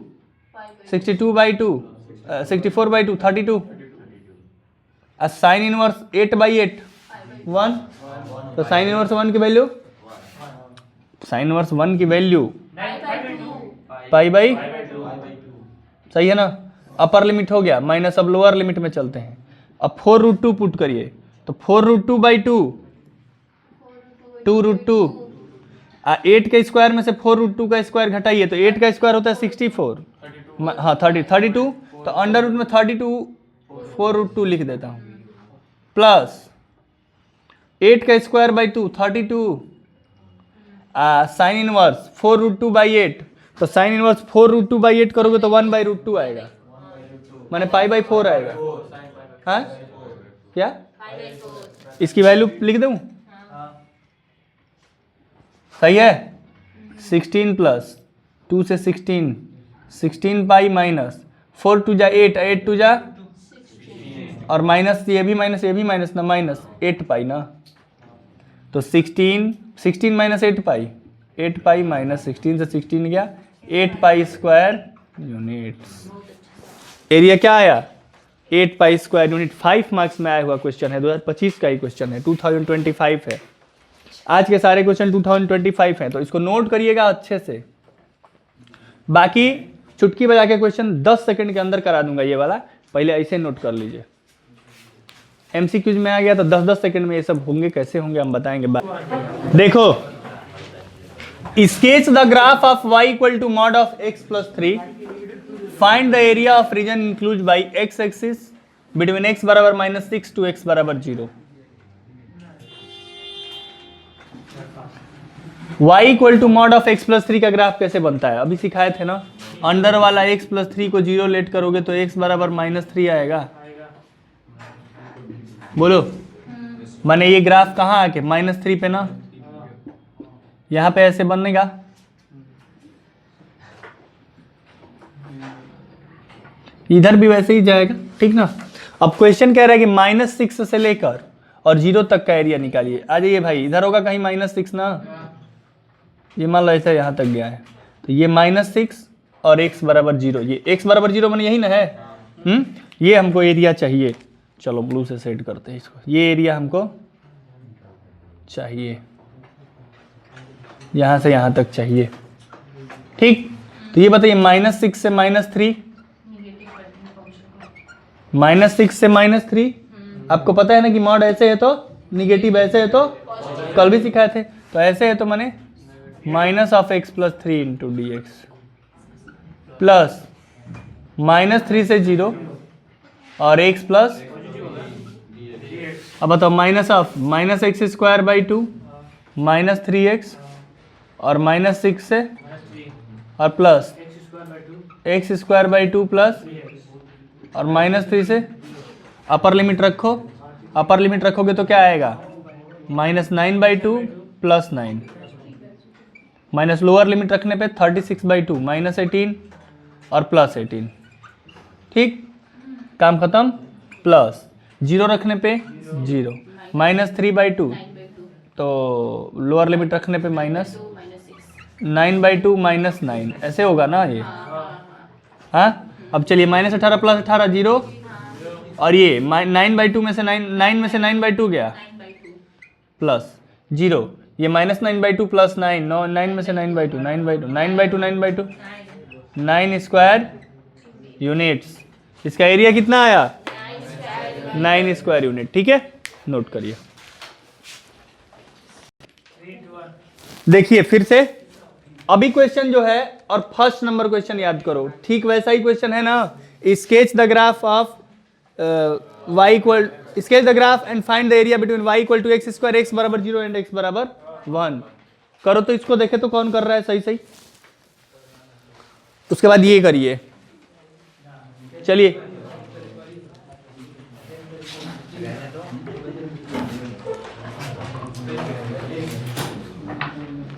62/2 64/2 32, और साइन इनवर्स 8/8 1, तो साइन इनवर्स 1 की वैल्यू, साइन इनवर्स 1 की वैल्यू पाई/, सही है ना। अपर लिमिट हो गया माइनस, अब लोअर लिमिट में चलते हैं। अब 4√2 पुट करिए तो 4√2/2 2√2, 8 के स्क्वायर में से 4√2 का स्क्वायर घटाइए तो 8 का स्क्वायर होता है 64, हाँ 32, तो अंडर रूट में 32 4√2 लिख देता हूँ, प्लस 8 का स्क्वायर बाई 2 32, साइन इनवर्स 4√2/8, तो साइन इनवर्स 4√2/8 करोगे तो 1/√2 आएगा, माने π/4 आएगा। हाँ क्या, इसकी वैल्यू लिख दूं, सही है। 16 प्लस 2 से 16 पाई माइनस 4 2 जा 8, 8 2 जा और माइनस ये भी माइनस ना, माइनस 8 पाई ना, तो 16 माइनस 8 पाई, 8 पाई माइनस 16 से 16 गया 8 पाई स्क्वायर यूनिट्स। एरिया क्या आया, 8 पाई स्क्वायर यूनिट। 5 मार्क्स में आया हुआ क्वेश्चन है, 2025 का ही क्वेश्चन है, 2025 है। आज के सारे क्वेश्चन 2025 हैं, तो इसको नोट करिएगा अच्छे से। बाकी चुटकी बजा के क्वेश्चन 10 सेकंड के अंदर करा दूंगा, ये वाला पहले ऐसे नोट कर लीजिए। एमसीक्यूज में आ गया तो 10-10 सेकंड में ये सब होंगे, कैसे होंगे हम बताएंगे। देखो, sketch the graph of y equal to mod of x plus 3 find the area of region include by x axis between x बराबर -6 टू x बराबर 0। y equal to mod of x plus 3 का graph कैसे बनता है, अभी सिखाए थे ना। अंडर वाला x प्लस 3 को 0 लेट करोगे तो x बराबर -3 आएगा। बोलो, माने ये ग्राफ कहाँ आके -3 पे ना, यहाँ पे ऐसे बनेगा। इधर भी वैसे ही जाएगा, ठीक ना। अब क्वेश्चन कह रहा है कि -6 से लेकर और 0 तक का एरिया निकालिए। आ जाइए भाई, इधर होगा कहीं -6 ना, ये मान लो ऐसा यहाँ तक गया है, तो ये -6 और x बराबर 0, ये x बराबर 0 मैंने यही ना है। ये हमको एरिया चाहिए। चलो ब्लू से सेट करते हैं इसको, ये एरिया हमको चाहिए, यहाँ से यहाँ तक चाहिए, ठीक। तो ये बताइए -6 से -3, -6 से -3, आपको पता है ना कि मॉड ऐसे है तो निगेटिव, ऐसे है तो कल भी सिखाए थे, तो ऐसे है तो माने -(x + 3) × dx प्लस -3 से 0 और x प्लस, अब बताओ -(-x² / 2) -3x और -6 से और प्लस x² / 2 प्लस और -3 से अपर लिमिट रखो। अपर लिमिट रखोगे तो क्या आएगा, -9/2 + 9, माइनस लोअर लिमिट रखने पे 36/2 -18 और +18, ठीक, काम खत्म। प्लस 0 रखने पे 0, -3/2 तो लोअर लिमिट रखने पे -9/2 -9, ऐसे होगा ना ये। हाँ, अब चलिए -18 + 18 0, और ये 9/2 में से 9 में से 9/2 गया प्लस 0, ये -9/2 + 9, 9 में से 9/2 9/2 9/2 9/2 9 स्क्वायर यूनिट्स। इसका एरिया कितना आया, 9 स्क्वायर यूनिट, ठीक है, नोट करिए। देखिए फिर से अभी क्वेश्चन जो है, और फर्स्ट नंबर क्वेश्चन याद करो, ठीक वैसा ही क्वेश्चन है ना। Sketch the graph of y equal, sketch the graph and find the area between y equal to x², x बराबर 0 एंड x बराबर 1 करो। तो इसको देखे तो कौन कर रहा है सही सही, उसके बाद ये करिए। चलिए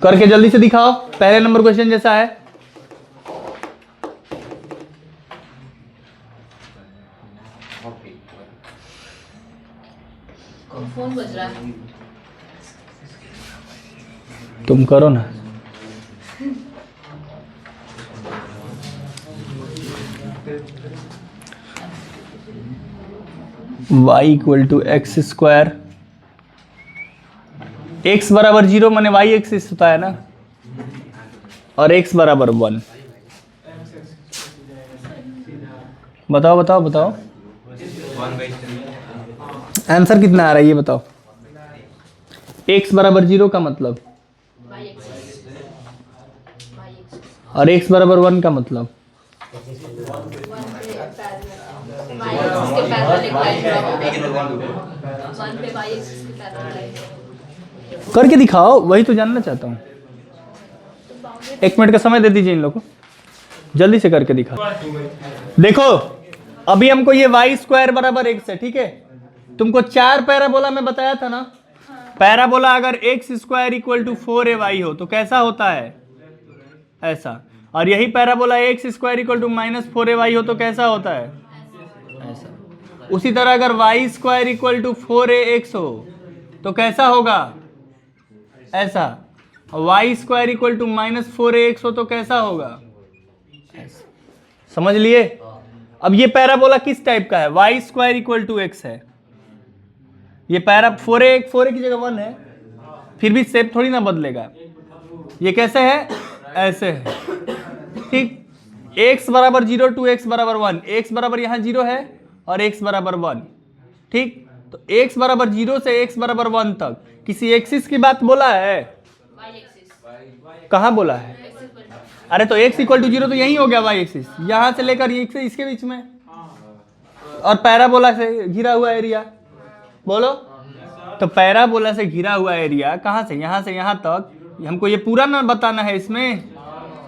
करके जल्दी से दिखाओ, पहले नंबर क्वेश्चन जैसा है। फोन बज रहा है, तुम करो ना। y equal to x², x बराबर 0 माने y एक्सिस होता है ना, और x बराबर 1। बताओ बताओ बताओ, आंसर कितना आ रहा है ये बताओ। x बराबर 0 का मतलब, और x बराबर 1 का मतलब, करके दिखाओ, वही तो जानना चाहता हूँ। 1 मिनट का समय दे दीजिए इन लोगों को, जल्दी से करके दिखाओ। देखो अभी हमको ये y² बराबर x है, ठीक है। तुमको 4 पैराबोला में बताया था ना, पैराबोला अगर x² इक्वल टू 4ay हो तो कैसा होता है, ऐसा। और यही parabola x² equal to -4ay हो तो कैसा होता है, ऐसा। उसी तरह अगर y² इक्वल टू 4ax हो तो कैसा होगा, ऐसा। y² इक्वल टू -4ax हो तो कैसा होगा, ऐसा। समझ लिए। अब ये पैराबोला किस टाइप का है, y² इक्वल टू x है, ये पैरा 4a की जगह 1 है, फिर भी शेप थोड़ी ना बदलेगा। ये कैसे है, ऐसे है, ठीक। x बराबर 0 टू x बराबर 1, x बराबर यहाँ 0 है और x बराबर 1, ठीक। तो x बराबर 0 से x बराबर 1 तक किसी एक्सिस की बात बोला है, कहाँ बोला है, अरे तो x इक्वल टू 0 तो यही हो गया y एक्सिस, यहाँ से लेकर ये इसके बीच में, और पैराबोला से घिरा हुआ एरिया। बोलो, तो पैराबोला से घिरा हुआ एरिया कहाँ से यहाँ तक, हमको ये पूरा ना बताना है इसमें।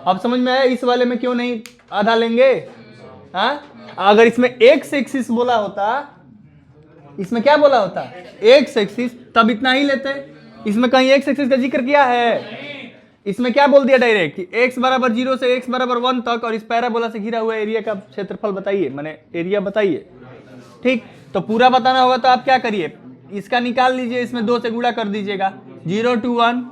अब समझ में आया इस वाले में क्यों नहीं आधा लेंगे? हाँ, अगर इसमें x एक्सिस बोला होता, इसमें क्या बोला होता x एक्सिस, तब इतना ही लेते। इसमें कहीं x एक्सिस का जिक्र किया है? इसमें क्या बोल दिया डायरेक्ट कि x बराबर 0 से x बराबर 1 तक, और इस पैराबोला से घिरा हुआ एरिया का क्षेत्रफल बताइए, माने एरिया बताइए। ठीक, तो पूरा बताना होगा तो आप क्या करिए, इसका निकाल लीजिए, इसमें 2 से गुणा कर दीजिएगा, 0 to 1,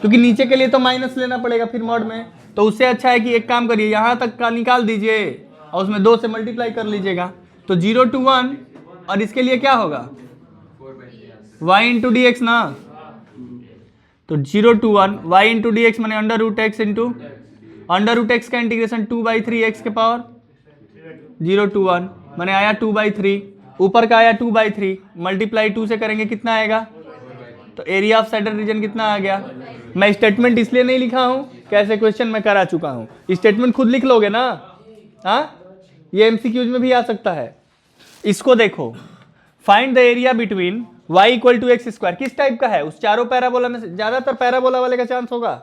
क्योंकि नीचे के लिए तो माइनस लेना पड़ेगा फिर मॉड में। तो उससे अच्छा है कि एक काम करिए, यहां तक का निकाल दीजिए और उसमें 2 से मल्टीप्लाई कर लीजिएगा। तो 0 to 1, और इसके लिए क्या होगा, y इंटू डी एक्स ना। तो 0 to 1 y into d x मैंने under root x into under root x का इंटीग्रेशन 2/3 x के पावर 0 to 1 मैंने आया 2/3, ऊपर का आया 2/3, मल्टीप्लाई 2 से करेंगे कितना आएगा, तो एरिया ऑफ सैडल रीजन कितना आ गया। मैं स्टेटमेंट इसलिए नहीं लिखा हूं, कैसे क्वेश्चन मैं करा चुका हूं, स्टेटमेंट खुद लिख लोगे ना। हाँ, ये एमसीक्यूज में भी आ सकता है। इसको देखो, find the area between y equal to x square, किस टाइप का है, उस चारों पैराबोला में से ज्यादातर पैराबोला वाले का चांस होगा,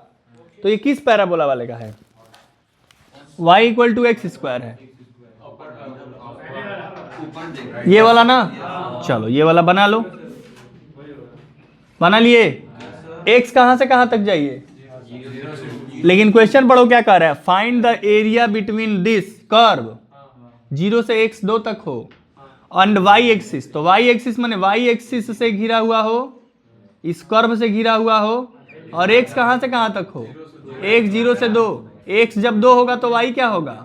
तो ये किस पैराबोला वाले का है, y equal to x square है, ये वाला ना। चलो ये वाला बना लो, बना लिए। x कहां से कहां तक जाइए, लेकिन क्वेश्चन पढ़ो क्या कह रहा है, find the area between this curve 0 से x 2 तक हो एंड y एक्सिस, तो y एक्सिस माने y एक्सिस से घिरा हुआ हो, इस कर्व से घिरा हुआ हो, और x कहां से कहां तक हो, x 0 से 2, x जब 2 होगा तो y क्या होगा,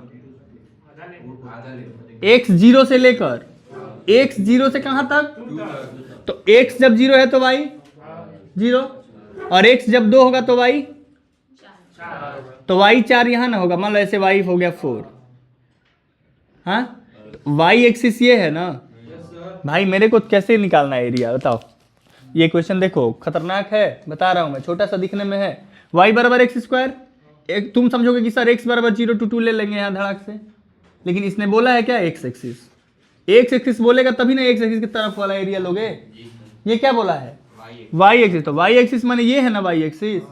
x 0 से लेकर x 0 से कहां तक, तो x जब 0 है तो y 0, और x जब 2 होगा तो y, तो y 4 यहां ना होगा, मान लो ऐसे y हो गया 4। हाँ, y एक्सिस ये है ना भाई, मेरे को कैसे निकालना है एरिया बताओ। ये क्वेश्चन देखो खतरनाक है, बता रहा हूं मैं, छोटा सा दिखने में है। y बराबर एक्स स्क्वायर, एक तुम समझोगे कि सर x बराबर 0 to 2 ले लेंगे यहाँ धड़ाक से, लेकिन इसने बोला है क्या x एक्सिस, x एक्सिस बोलेगा तभी ना x एक्सिस की तरफ वाला एरिया लोगे। ये क्या बोला है, y एक्सिस, तो y एक्सिस माने ये है ना y एक्सिस।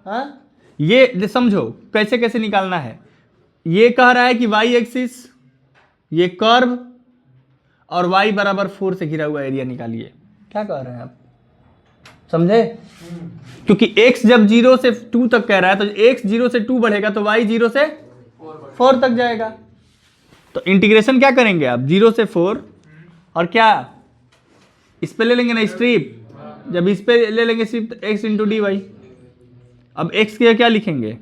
हाँ, ये समझो कैसे कैसे निकालना है। ये कह रहा है कि y एक्सिस ये कर्व और y बराबर 4 से घिरा हुआ एरिया निकालिए। क्या कह रहे हैं आप, समझे? क्योंकि x जब 0 से 2 तक कह रहा है, तो x 0 से 2 बढ़ेगा तो y 0 से 4 तक जाएगा। तो इंटीग्रेशन क्या करेंगे आप, 0 से 4, और क्या इस पे ले लेंगे ना स्ट्रिप, जब इस पे ले लेंगे स्ट्रिप तो x इंटू डी वाई। अब x के क्या लिखेंगे,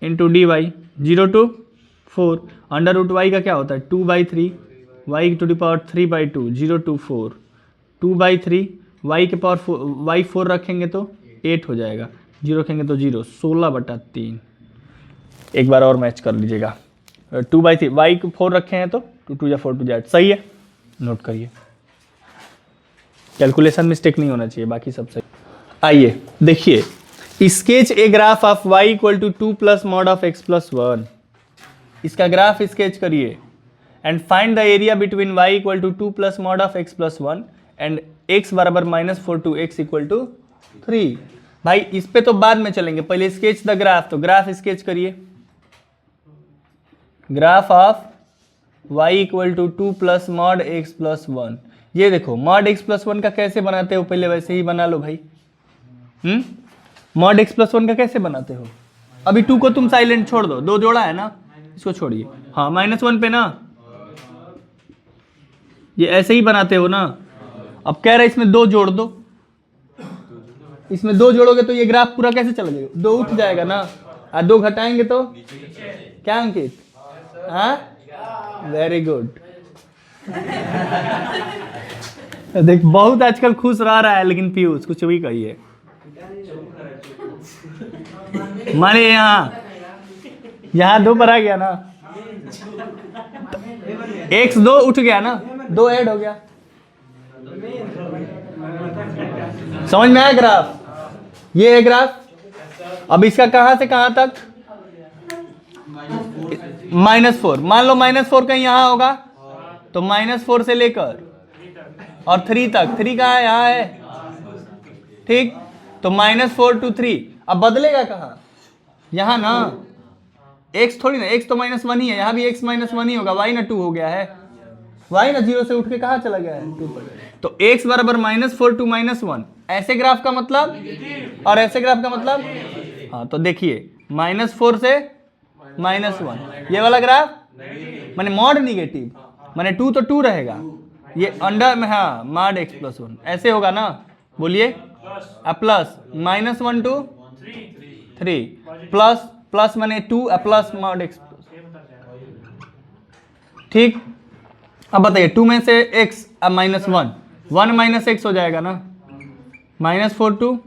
into d y, 0 to 4, under root y का क्या होता है 2/3, y to the power 3/2, 0 to 4, 2/3, y के पावर वाई 4 रखेंगे तो 8 हो जाएगा, 0 रखेंगे तो 0, 16/3। एक बार और मैच कर लीजिएगा, 2/3, वाई को 4 रखे हैं तो 2 2 4 2 8, सही है, नोट करिए, कैलकुलेशन मिस्टेक नहीं होना चाहिए, बाकी सब सही। आइए देखिए, sketch a graph of y equal to 2 plus mod of x plus 1, इसका ग्राफ स्केच करिए, and find the area between y equal to 2 plus mod of x plus 1 and x बराबर -4 टू x इक्वल टू 3। भाई इस पे तो बाद में चलेंगे, पहले स्केच द ग्राफ, तो ग्राफ स्केच करिए, graph of y equal to 2 plus mod x plus 1। ये देखो मॉड x प्लस 1 का कैसे बनाते हो, पहले वैसे ही बना लो भाई। मॉड x प्लस 1 का कैसे बनाते हो, अभी 2 को तुम साइलेंट छोड़ दो, 2 जोड़ा है ना, इसको छोड़िए। हाँ, -1 पे ना, ये ऐसे ही बनाते हो ना। अब कह रहे इसमें 2 जोड़ दो, इसमें 2 जोड़ोगे तो ये ग्राफ पूरा कैसे चला जाएगा, 2 उठ जाएगा ना, और 2 घटाएंगे तो क्या अंकित, हाँ वेरी गुड। देख बहुत आजकल खुश रहा है, लेकिन पीयूष कुछ भी कहिए, माने यहाँ 2 पर आ गया ना, x 2 उठ गया ना, 2 ऐड हो गया, समझ में आया ग्राफ, ये है ग्राफ। अब इसका कहां से कहां तक, -4, मान लो -4 कहीं यहां होगा, तो -4 से लेकर और 3 तक, 3 कहां है, यहां है, ठीक। तो -4 to 3, अब बदलेगा कहां, यहां ना, x थोड़ी ना, x तो -1 ही है, यहां भी x -1 ही होगा, y ना 2 हो गया है, y ना 0 से उठ के कहां चला गया है 2 पर। तो x बराबर -4 to -1, ऐसे ग्राफ का मतलब और ऐसे ग्राफ का मतलब, हाँ तो देखिए -4 से -1, ये वाला ग्राफ माने मॉड निगेटिव, माने 2 तो 2 रहेगा, ये अंडर में, हाँ मॉड x+1 ऐसे होगा ना, बोलिए, प्लस -1 to 3 प्लस प्लस माने 2 प्लस मॉड x, ठीक। अब बताइए 2 में से x अब -1, 1 - x हो जाएगा ना, -4 to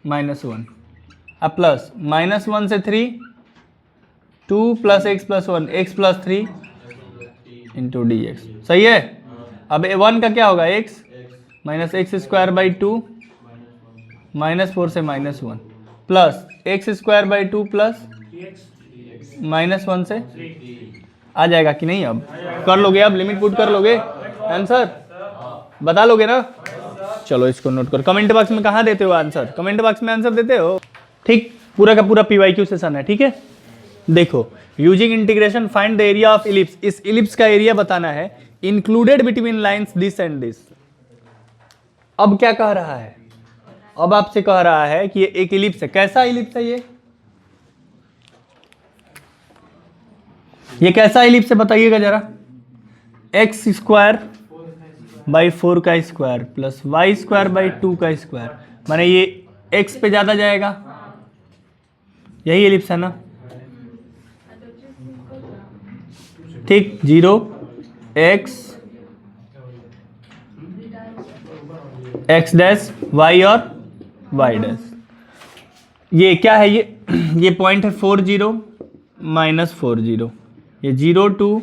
-1, अब प्लस -1 से 3, 2 + x+1, x+3 इंटू dx, सही है। अब 1 का क्या होगा, x -x²/2 -4 से -1 प्लस x²/2 प्लस -1 से, आ जाएगा कि नहीं, अब कर लोगे, अब लिमिट पुट कर लोगे, आंसर बता लोगे ना। चलो इसको नोट करो, कमेंट बॉक्स में कहाँ देते हो आंसर, कमेंट बॉक्स में आंसर देते हो, ठीक। पूरा का पूरा PYQ सेशन है, ठीक है। देखो, using integration find the area of ellipse, इस इलिप्स का एरिया बताना है, included between lines this and this. अब क्या कह रहा है, अब आपसे कह रहा है कि ये एक इलिप्स है, कैसा इलिप्स है ये कैसा इलिप्स है बताइएगा जरा, x²/4 का स्क्वायर प्लस y²/2 का स्क्वायर, माने ये x पे ज्यादा जाएगा, यही इलिप्स है ना, ठीक। 0 x डैश y और y डैश, ये क्या है, ये पॉइंट है 4 0 -4 0, ये 0 2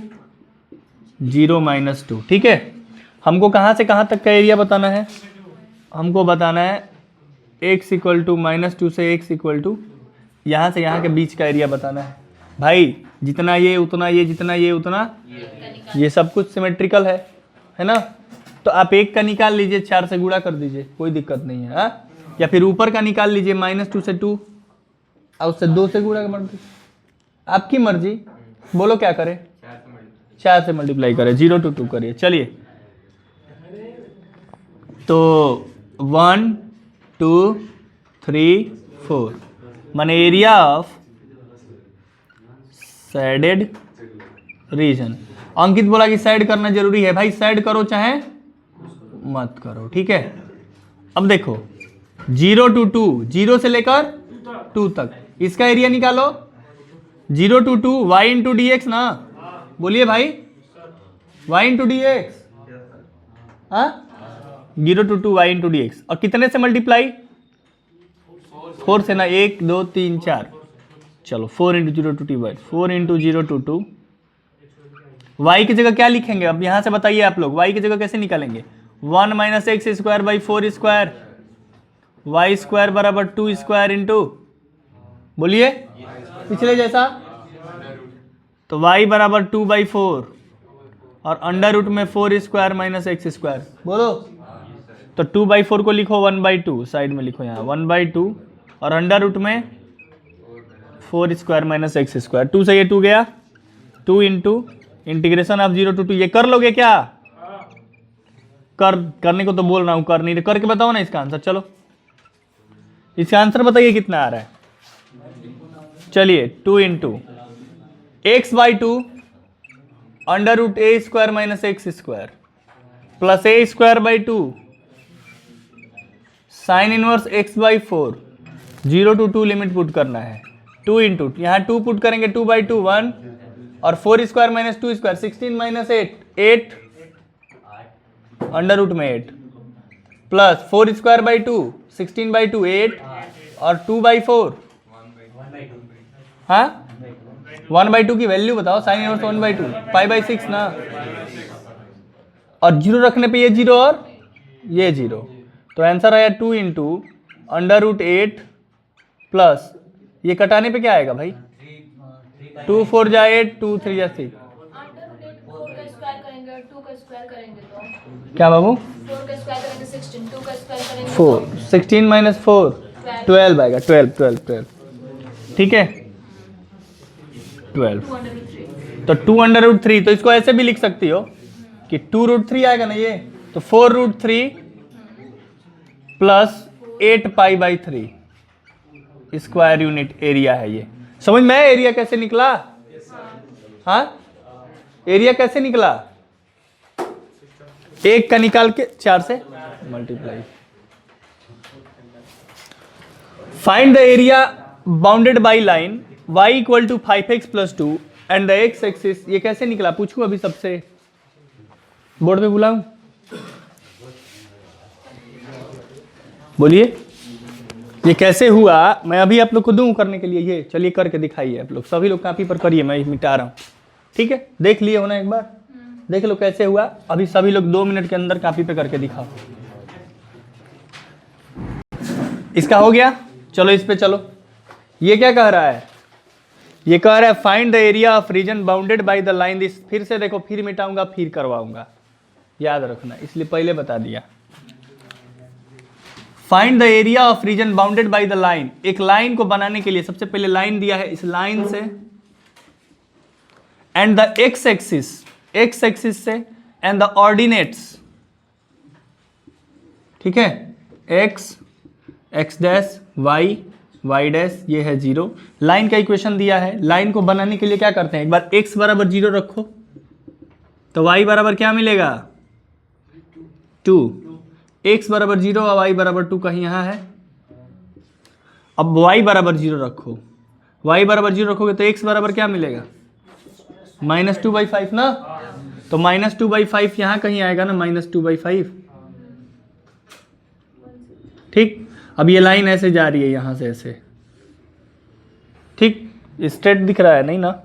0 -2, ठीक है। हमको कहाँ से कहाँ तक का एरिया बताना है, हमको बताना है x = -2 से x = यहाँ से यहाँ के बीच का एरिया बताना है भाई, जितना ये उतना ये, जितना ये उतना ये, सब कुछ सिमेट्रिकल है ना। तो आप 1 का निकाल लीजिए, 4 से गुणा कर दीजिए, कोई दिक्कत नहीं है, हा? या फिर ऊपर का निकाल लीजिए -2 से 2 और उससे 2 से गुणा कर दीजिए, आपकी मर्जी, बोलो क्या करें, 4 से मल्टीप्लाई करें, 0 to 2 करिए। चलिए तो 1 2 3 4 माने एरिया ऑफ सैडेड रीजन। अंकित बोला कि साइड करना जरूरी है, भाई साइड करो चाहे मत करो, ठीक है। अब देखो 0 to 2, 0 से लेकर 2 तक, इसका एरिया निकालो, 0 to 2 y इंटू dx ना, बोलिए भाई, y इंटू dx, हाँ 0 to 2 y इंटू dx, और कितने से मल्टीप्लाई, 4 से ना, 1 2 3 4, चलो 4 × 0 to 2 4 × 0 to 2, y की जगह क्या लिखेंगे, अब यहां से बताइए आप लोग, y की जगह कैसे निकालेंगे, 1 - x²/4 स्क्वायर, y² बराबर 2 स्क्वायर इंटू, बोलिए पिछले जैसा, तो y बराबर 2/4 और अंडर रूट में 4 स्क्वायर - x², बोलो। तो 2/4 को लिखो 1/2, साइड में लिखो यहाँ 1/2 और अंडर रूट में 4 स्क्वायर - x², 2 से ये 2 गया, 2 इंटू इंटीग्रेशन ऑफ 0 to 2, ये कर लोगे क्या, करने को तो बोल रहा हूं, कर नहीं, करके बताओ ना इसका आंसर। चलो इसका आंसर बताइए कितना आ रहा है, चलिए 2 into x/2 under root a² - x² plus a²/2 sine inverse x/4, 0 to 2 limit put करना है, 2 इंटू यहाँ 2 पुट करेंगे, 2/2 1 और 4 स्क्वायर - 2 स्क्वायर 16 - 8 अंडर रूट में 8 प्लस 4 स्क्वायर/2 16/2 8 और 2/4, हाँ 1/2 की वैल्यू बताओ, साइन इनवर्स 1/2 5/6 ना, और 0 रखने पे ये 0 और ये 0, तो आंसर आया 2 इंटू अंडर रूट 8 प्लस ये कटाने पे क्या आएगा भाई? 2 4 जा 8, 2 3 जा 6। अंडर रूट 4 का स्क्वायर करेंगे और 2 का स्क्वायर करेंगे तो क्या बाबू? 4 का स्क्वायर करेंगे 16, 2 का स्क्वायर करेंगे 4, 16 माइनस 4, 12 आएगा। 12। ठीक है, 12। 2 अंडर रूट 3। तो 2 अंडर रूट 3, तो इसको ऐसे भी लिख सकती हो कि 2 रूट 3 आएगा ना ये, तो 4 root 3 plus 8 pi by 3 square unit area है ये। समझ में? एरिया कैसे निकला? हाँ, एरिया कैसे निकला? 1 का निकाल के 4 से multiply. Find the area bounded by line y equal to 5x plus 2 and the x axis. ये कैसे निकला पूछूं अभी सबसे? बोर्ड पे बुलाऊं? बोलिए, ये कैसे हुआ? मैं अभी आप लोग को दूं करने के लिए। ये चलिए करके दिखाइए आप लोग, सभी लोग कॉपी पर करिए, मैं मिटा रहा हूं। ठीक है, देख लिए होना एक बार, देख लो कैसे हुआ। अभी सभी लोग 2 मिनट के अंदर कॉपी पे करके दिखाओ। इसका हो गया, चलो इस पे चलो। ये क्या कह रहा है? ये कह रहा है find the area of region bounded by the line this. फिर से देखो, फिर मिटाऊंगा फिर करवाऊंगा, याद रखना, इसलिए पहले बता दिया। Find the area of region bounded by the line. एक लाइन को बनाने के लिए सबसे पहले लाइन दिया है, इस लाइन से एंड द एक्स एक्सिस से एंड द ऑर्डिनेट्स। ठीक है, एक्स डैश वाई डैश, ये है 0। लाइन का इक्वेशन दिया है। लाइन को बनाने के लिए क्या करते हैं? एक बार x बराबर 0 रखो तो y बराबर क्या मिलेगा? 2। x बराबर 0 और y बराबर 2 कहीं यहाँ है। अब y बराबर 0 रखो, y बराबर 0 रखोगे तो x बराबर क्या मिलेगा? -2/5 ना। तो -2/5 यहाँ कहीं आएगा ना, -2/5। ठीक, अब ये लाइन ऐसे जा रही है यहां से ऐसे। ठीक, स्ट्रेट दिख रहा है नहीं ना?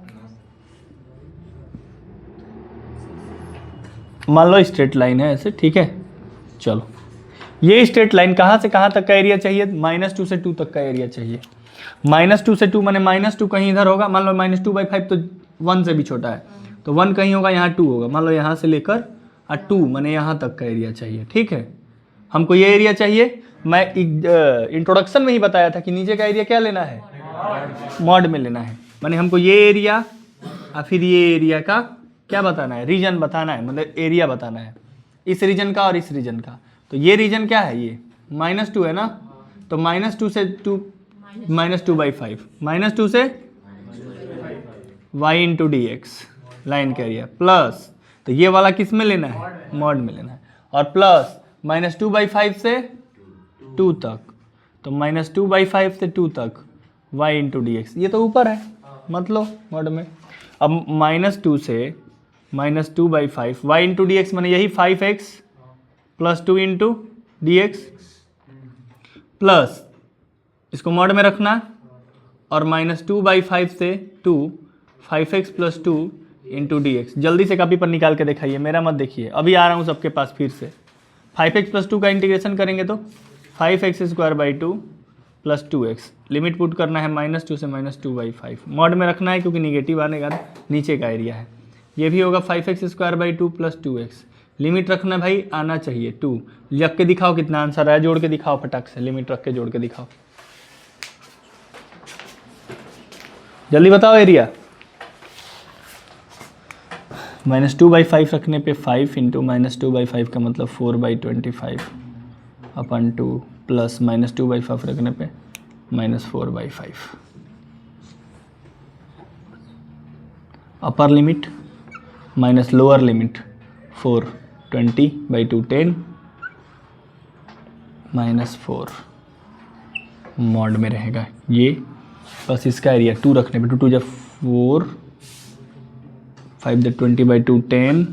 मान लो स्ट्रेट लाइन है ऐसे। ठीक है, चलो ये स्ट्रेट लाइन कहां से कहां तक का एरिया चाहिए? -2 से 2 तक का एरिया चाहिए। -2 से 2 माने -2 कहीं इधर होगा। मान लो -2/5 तो 1 से भी छोटा है, तो 1 कहीं होगा, यहाँ 2 होगा। मान लो यहाँ से लेकर 2 माने यहाँ तक का एरिया चाहिए। ठीक है, हमको ये एरिया चाहिए। मैं इंट्रोडक्शन में ही बताया था कि नीचे का एरिया क्या लेना है? मॉड में लेना है। माने हमको ये एरिया और फिर ये एरिया का क्या बताना है? रीजन बताना है, मतलब एरिया बताना है, इस रीजन का और इस रीजन का। तो ये रीजन क्या है? ये -2 है ना, तो -2 से 2 -2/5, -2 से y into d x line का एरिया प्लस, तो ये वाला किस में लेना है? मॉड में लेना है। और प्लस -2/5 से 2 तक, तो -2/5 से 2 तक y इंटू डी एक्स। ये तो ऊपर है, मत लो मॉड में। अब -2 से -2/5 y इंटू डी एक्स मैंने यही 5x plus 2 into d x, plus इसको मॉड में रखना और -2/5 से 2 5x plus 2 into d x. जल्दी से कॉपी पर निकाल के दिखाइए, मेरा मत देखिए, अभी आ रहा हूँ सबके पास फिर से। 5x प्लस 2 का इंटीग्रेशन करेंगे तो 5x² 2 plus 2x। Limit put करना है -2 से -2/5। मॉड में रखना है क्योंकि निगेटिव आने का नीचे का एरिया है। ये भी होगा 5x² 2 प्लस 2x। लिमिट रखना भाई, आना चाहिए 2। लिख के दिखाओ कितना आंसर आया, जोड़ के दिखाओ फटाक से, लिमिट रख के जोड़ के दिखाओ, जल्दी बताओ एरिया। -2/5 रखने पे 5 इंटू -2/5 का मतलब 4/25 अपन 2 प्लस -2/5 रखने पे -4/5। Upper limit minus lower limit 4, 20/2 10 -4 mod में रहेगा ये। बस इसका एरिया 2 रखने पे 2 2 4 5 20/2 10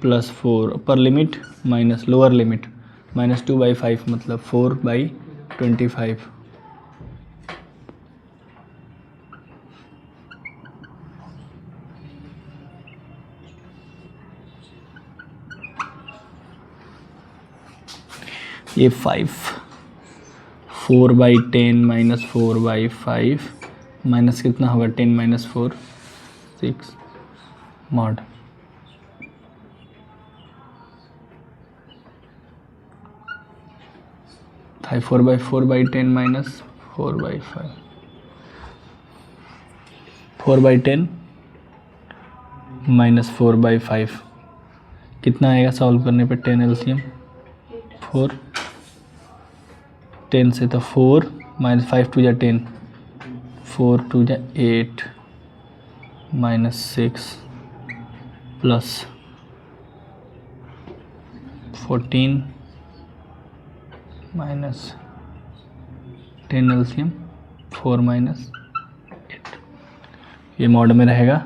plus 4 upper limit minus lower limit -2/5 मतलब 4/25। ये 5 4/10 माइनस 4/5 माइनस कितना होगा 10 माइनस 4 6 मॉड 4/10 माइनस 4/5 4/10 माइनस 4/5 कितना आएगा सॉल्व करने पे 10 एलसीएम 4 10 से तो 4 माइनस 5 2 जा 10 4 2 जा 8 minus 6 plus 14 minus 10 LCM 4 minus 8 ये मॉड में रहेगा।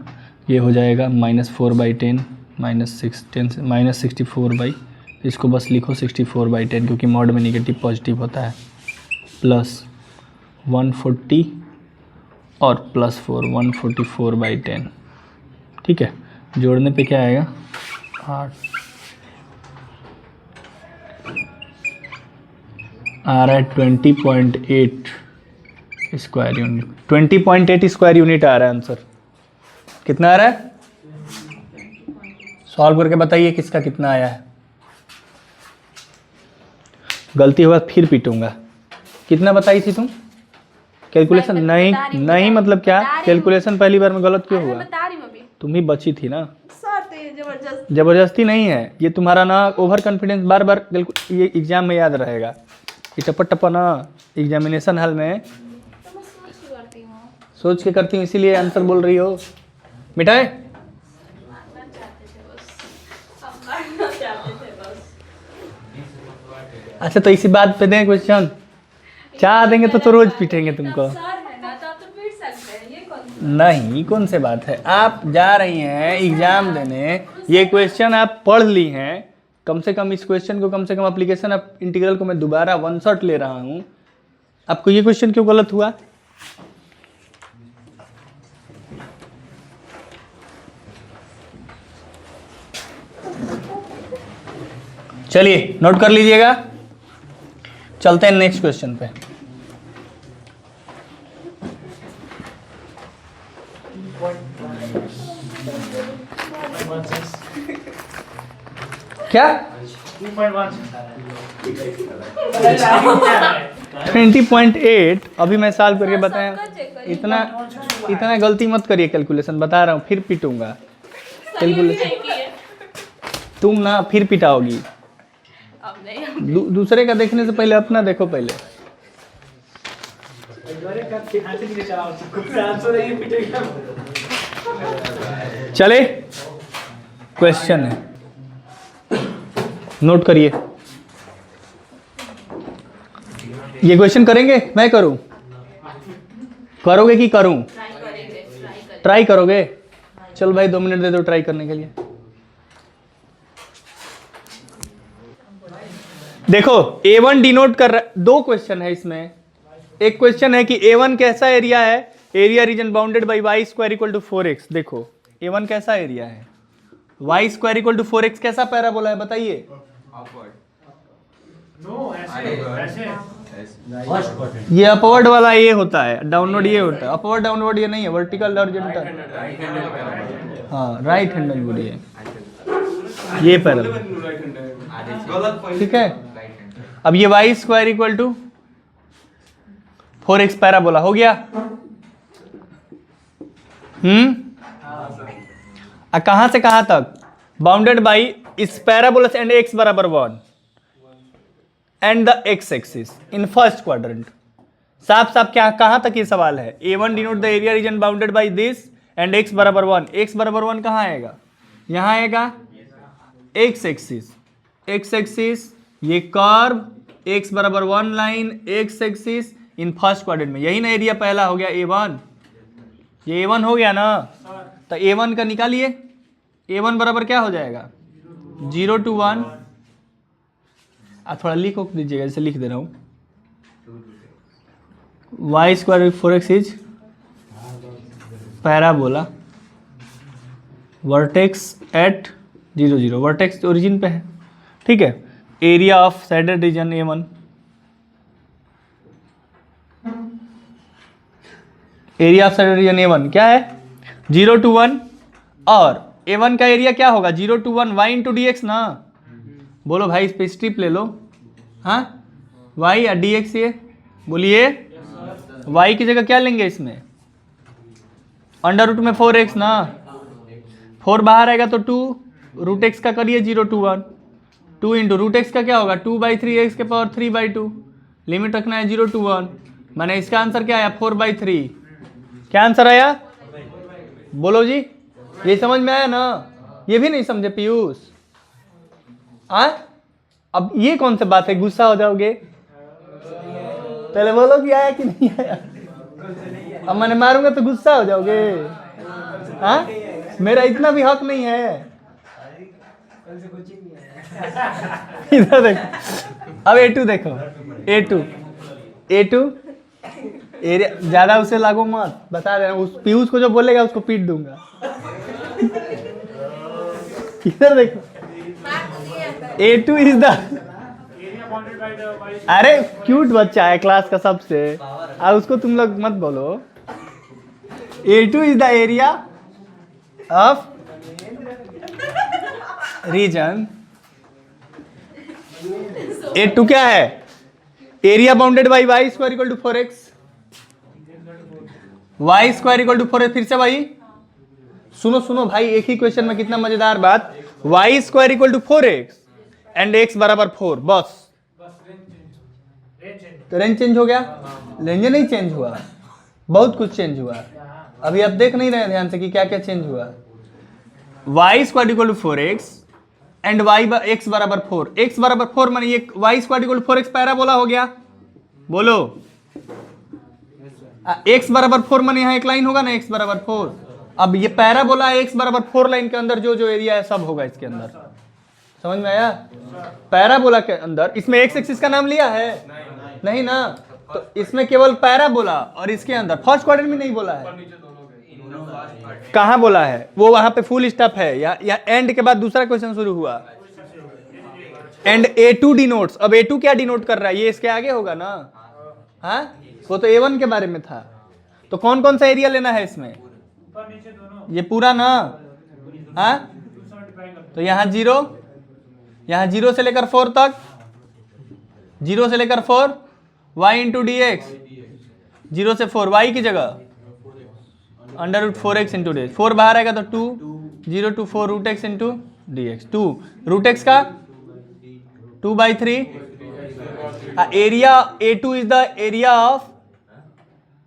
ये हो जाएगा -4/10 माइनस 6 10 से माइनस 64 इसको बस लिखो 64/10 क्योंकि मॉड में निगेटिव पॉजिटिव होता है प्लस 140 और प्लस 4 144/10 ठीक है। जोड़ने पे क्या आएगा 8 आ रहा है 20.8 स्क्वायर यूनिट 20.8 स्क्वायर यूनिट आ रहा है आंसर। कितना आ रहा है सॉल्व करके बताइए किसका कितना आया है। गलती होगा फिर पीटूंगा। कितना बताई थी तुम कैलकुलेशन नहीं मतलब क्या कैलकुलेशन पहली बार में गलत क्यों हुआ तुम ही बची थी ना जबरदस्ती नहीं है ये तुम्हारा ना ओवर कॉन्फिडेंस बार बार ये एग्जाम में याद रहेगा ये टप्पा टप्पा ना एग्जामिनेशन हॉल में सोच के करती हूँ इसीलिए आंसर बोल रही हो। मिठाई अच्छा तो इसी बात पे दें क्वेश्चन चाह देंगे तो रोज पीटेंगे तुमको नहीं कौन से बात है आप जा रही हैं एग्जाम देने ये क्वेश्चन आप पढ़ ली हैं कम से कम इस क्वेश्चन को कम से कम एप्लीकेशन ऑफ इंटीग्रल को मैं दोबारा वन शॉट ले रहा हूँ आपको ये क्वेश्चन क्यों गलत हुआ। चलिए नोट कर लीजिएगा चलते हैं नेक्स्ट क्वेश्चन पे। क्या 20.8 अभी मैं सॉल्व करके बताया इतना गलती मत करिए कैलकुलेशन बता रहा हूँ फिर पीटूंगा कैलकुलेशन तुम ना फिर पिटाओगी दूसरे का देखने से पहले अपना देखो पहले। चले क्वेश्चन है नोट करिए ये क्वेश्चन करेंगे मैं करूं करोगे कि करूं ट्राई करोगे चल भाई 2 मिनट दे दो ट्राई करने के लिए। देखो A1 डिनोट कर रहा दो क्वेश्चन है इसमें एक क्वेश्चन है कि A1 कैसा एरिया है area region bounded by y square equal to 4x। देखो A1 कैसा एरिया है Y square equal to 4x कैसा पैराबोला है बताइए। ये अपवर्ड वाला ये होता है डाउनवर्ड ये होता है अपवर्ड डाउनवर्ड ये नहीं है वर्टिकल हॉरिजॉन्टल हाँ राइट हैंडल बॉडी है ये पैराबोला ठीक है। अब ये y square equal to 4x parabola हो गया। कहां से कहां तक बाउंडेड बाई इस पैराबोला एंड x बराबर 1 and the x axis in first quadrant. साफ साफ क्या कहां तक ये सवाल है A1 denote the area region bounded by this and x बराबर 1 x बराबर 1 कहां आएगा यहां आएगा x एक्सिस ये कर्व x बराबर 1 line x axis in first quadrant में यही ना एरिया पहला हो गया A1 ये A1 हो गया ना तो A1 का निकालिए A1 बराबर क्या हो जाएगा 0 to 1 आप थोड़ा लिख दीजिएगा जैसे लिख दे रहा हूँ y square 4x is parabola vertex at 0 0 vertex origin पे है ठीक है। Area of sided region A1 area of circle region A1 क्या है 0 to 1 और A1 का एरिया क्या होगा 0 to 1 y into d x ना। बोलो भाई इस पे स्ट्रिप ले लो। हाँ y या dx ये बोलिए y की जगह क्या लेंगे इसमें अंडर रूट में 4x ना 4 बाहर आएगा तो 2 रूट एक्स का करिए 0 to 1 2 इंटू रूट एक्स का क्या होगा 2/3 x के पावर 3/2 लिमिट रखना है 0 to 1 मैंने इसका आंसर क्या आया 4/3 क्या आंसर आया बोलो जी ये समझ में आया ना ये भी नहीं समझे पीयूष हाँ अब ये कौन सी बात है गुस्सा हो जाओगे पहले बोलो कि आया कि नहीं आया अब मैंने मारूंगा तो गुस्सा हो जाओगे हाँ मेरा इतना भी हक नहीं है इधर देखो अब A2 देखो A2 एरिया ज्यादा उसे लागो मत बता देना उस पीयूष को जो बोलेगा उसको पीट दूंगा इधर देखो A2 इज द अरे क्यूट बच्चा है क्लास का सबसे अब उसको तुम लोग मत बोलो A2 is the area of region A2 क्या है area bounded by y square equal to 4x y square equal to 4x फिर से भाई सुनो भाई एक ही क्वेश्चन में कितना मजेदार बात y square equal to 4x and x बराबर 4 बस तो रेंज चेंज हो गया रेंज नहीं चेंज हुआ बहुत कुछ चेंज हुआ अभी आप देख नहीं रहे ध्यान से कि क्या क्या चेंज हुआ y square equal to 4x and y x बराबर 4 एक्स बराबर 4 माने ये y square equal to 4x parabola हो गया बोलो एक्स बराबर 4 माने यहाँ एक लाइन होगा ना एक्स बराबर 4 अब ये पैराबोला एक्स बराबर 4 लाइन के अंदर जो एरिया है सब होगा इसके अंदर समझ में आया पैराबोला के अंदर इसमें एक्स एक्सिस का नाम लिया है नहीं ना तो इसमें केवल पैराबोला और इसके अंदर फर्स्ट क्वाड्रेंट में नहीं बोला है कहां बोला है वो वहां पे फुल स्टॉप है या एंड के बाद दूसरा क्वेश्चन शुरू हुआ एंड A2 डिनोट्स अब A2 क्या डिनोट कर रहा है ये इसके आगे होगा ना हाँ वो तो A1 के बारे में था तो कौन कौन सा एरिया लेना है इसमें ये पूरा ना हाँ तो यहाँ 0 से लेकर 4 तक 0 से लेकर 4 y इंटू डी एक्स 0 से 4 y की जगह under root 4x into D 4 बाहर आएगा तो 2 0 to 4 root x into d x 2 root x का 2/3 area A2 is the area of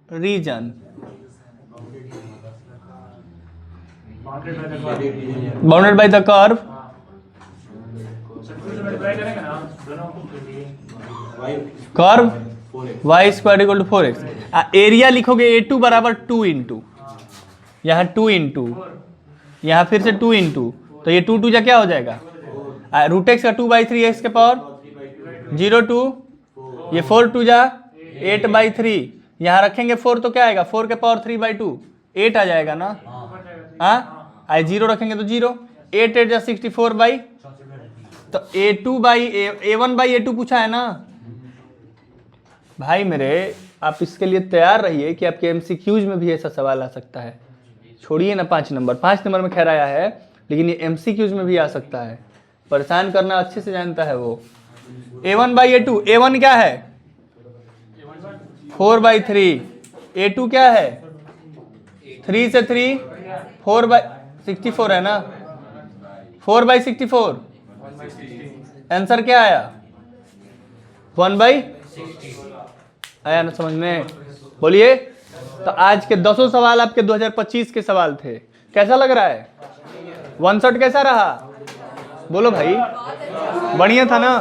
region bounded by the curve curve y square equal to 4x area लिखोगे A2 बराबर 2 into यहाँ 2 into यहाँ फिर से 2 इंटू तो ये 2 जा क्या हो जाएगा रूट एक्स का 2/3 एक्स के पावर 0 to ये 4 2 जा 8/3 यहाँ रखेंगे 4 तो क्या आएगा 4 के पावर 3/2 8 आ जाएगा ना हाँ 0 रखेंगे तो 0 8 8 जा 64 बाई तो A1/A2 पूछा है ना भाई मेरे आप इसके लिए तैयार रहिए कि आपके MCQs में भी ऐसा सवाल आ सकता है छोड़िए ना 5 नंबर में खैर आया है लेकिन ये MCQs में भी आ सकता है परेशान करना अच्छे से जानता है वो A1/A2 A1 क्या है 4/3 A2 क्या है 3 से 3 4/64 है ना 4/64 आंसर क्या आया 1/60 आया ना समझ में बोलिए तो आज के 200 सवाल आपके 2025 के सवाल थे कैसा लग रहा है 1 शॉट कैसा रहा बोलो भाई बढ़िया था ना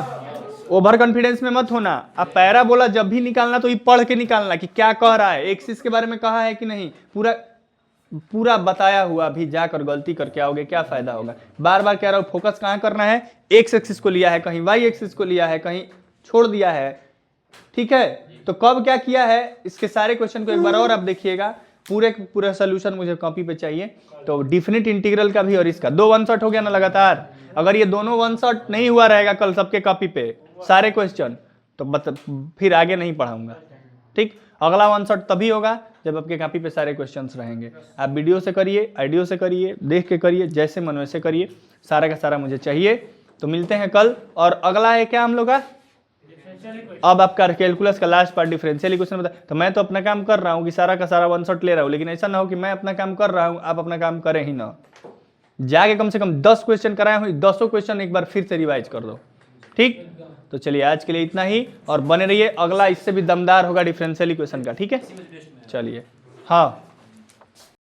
ओवर कॉन्फिडेंस में मत होना अब पैराबोला जब भी निकालना तो ये पढ़ के निकालना कि क्या कह रहा है एक्सिस के बारे में कहा है कि नहीं पूरा बताया हुआ भी जाकर गलती करके आओगे क्या फायदा होगा बार बार कह रहा हूं फोकस कहां करना है एक्स एक्सिस को लिया है कहीं वाई एक्सिस को लिया है कहीं छोड़ दिया है ठीक है तो कब क्या किया है इसके सारे क्वेश्चन को एक बार और आप देखिएगा पूरा सोल्यूशन मुझे कॉपी पे चाहिए तो डिफिनिट इंटीग्रल का भी और इसका 2 1 शॉट हो गया ना लगातार अगर ये दोनों 1 शॉट नहीं हुआ रहेगा कल सबके कॉपी पे सारे क्वेश्चन तो फिर आगे नहीं पढ़ाऊंगा ठीक अगला 1 शॉट तभी होगा जब आपके कॉपी पे सारे क्वेश्चंस रहेंगे। आप वीडियो से करिए, ऑडियो से करिए, देख के करिए, जैसे मन वैसे करिए, सारा का सारा मुझे चाहिए। तो मिलते हैं कल। और अगला है क्या हम लोग का, अब आपका कैलकुलस का लास्ट पार्ट डिफरेंशियल इक्वेशन बता। तो मैं तो अपना काम कर रहा हूँ कि सारा का सारा वन शॉट ले रहा हूँ, लेकिन ऐसा ना हो कि मैं अपना काम कर रहा हूँ आप अपना काम करें ही ना। जाके कम से कम 10 क्वेश्चन कराए हुए, 10 क्वेश्चन एक बार फिर से रिवाइज कर दो। ठीक, तो चलिए आज के लिए इतना ही, और बने रहिए, अगला इससे भी दमदार होगा डिफरेंशियल इक्वेशन का। ठीक है, चलिए। हाँ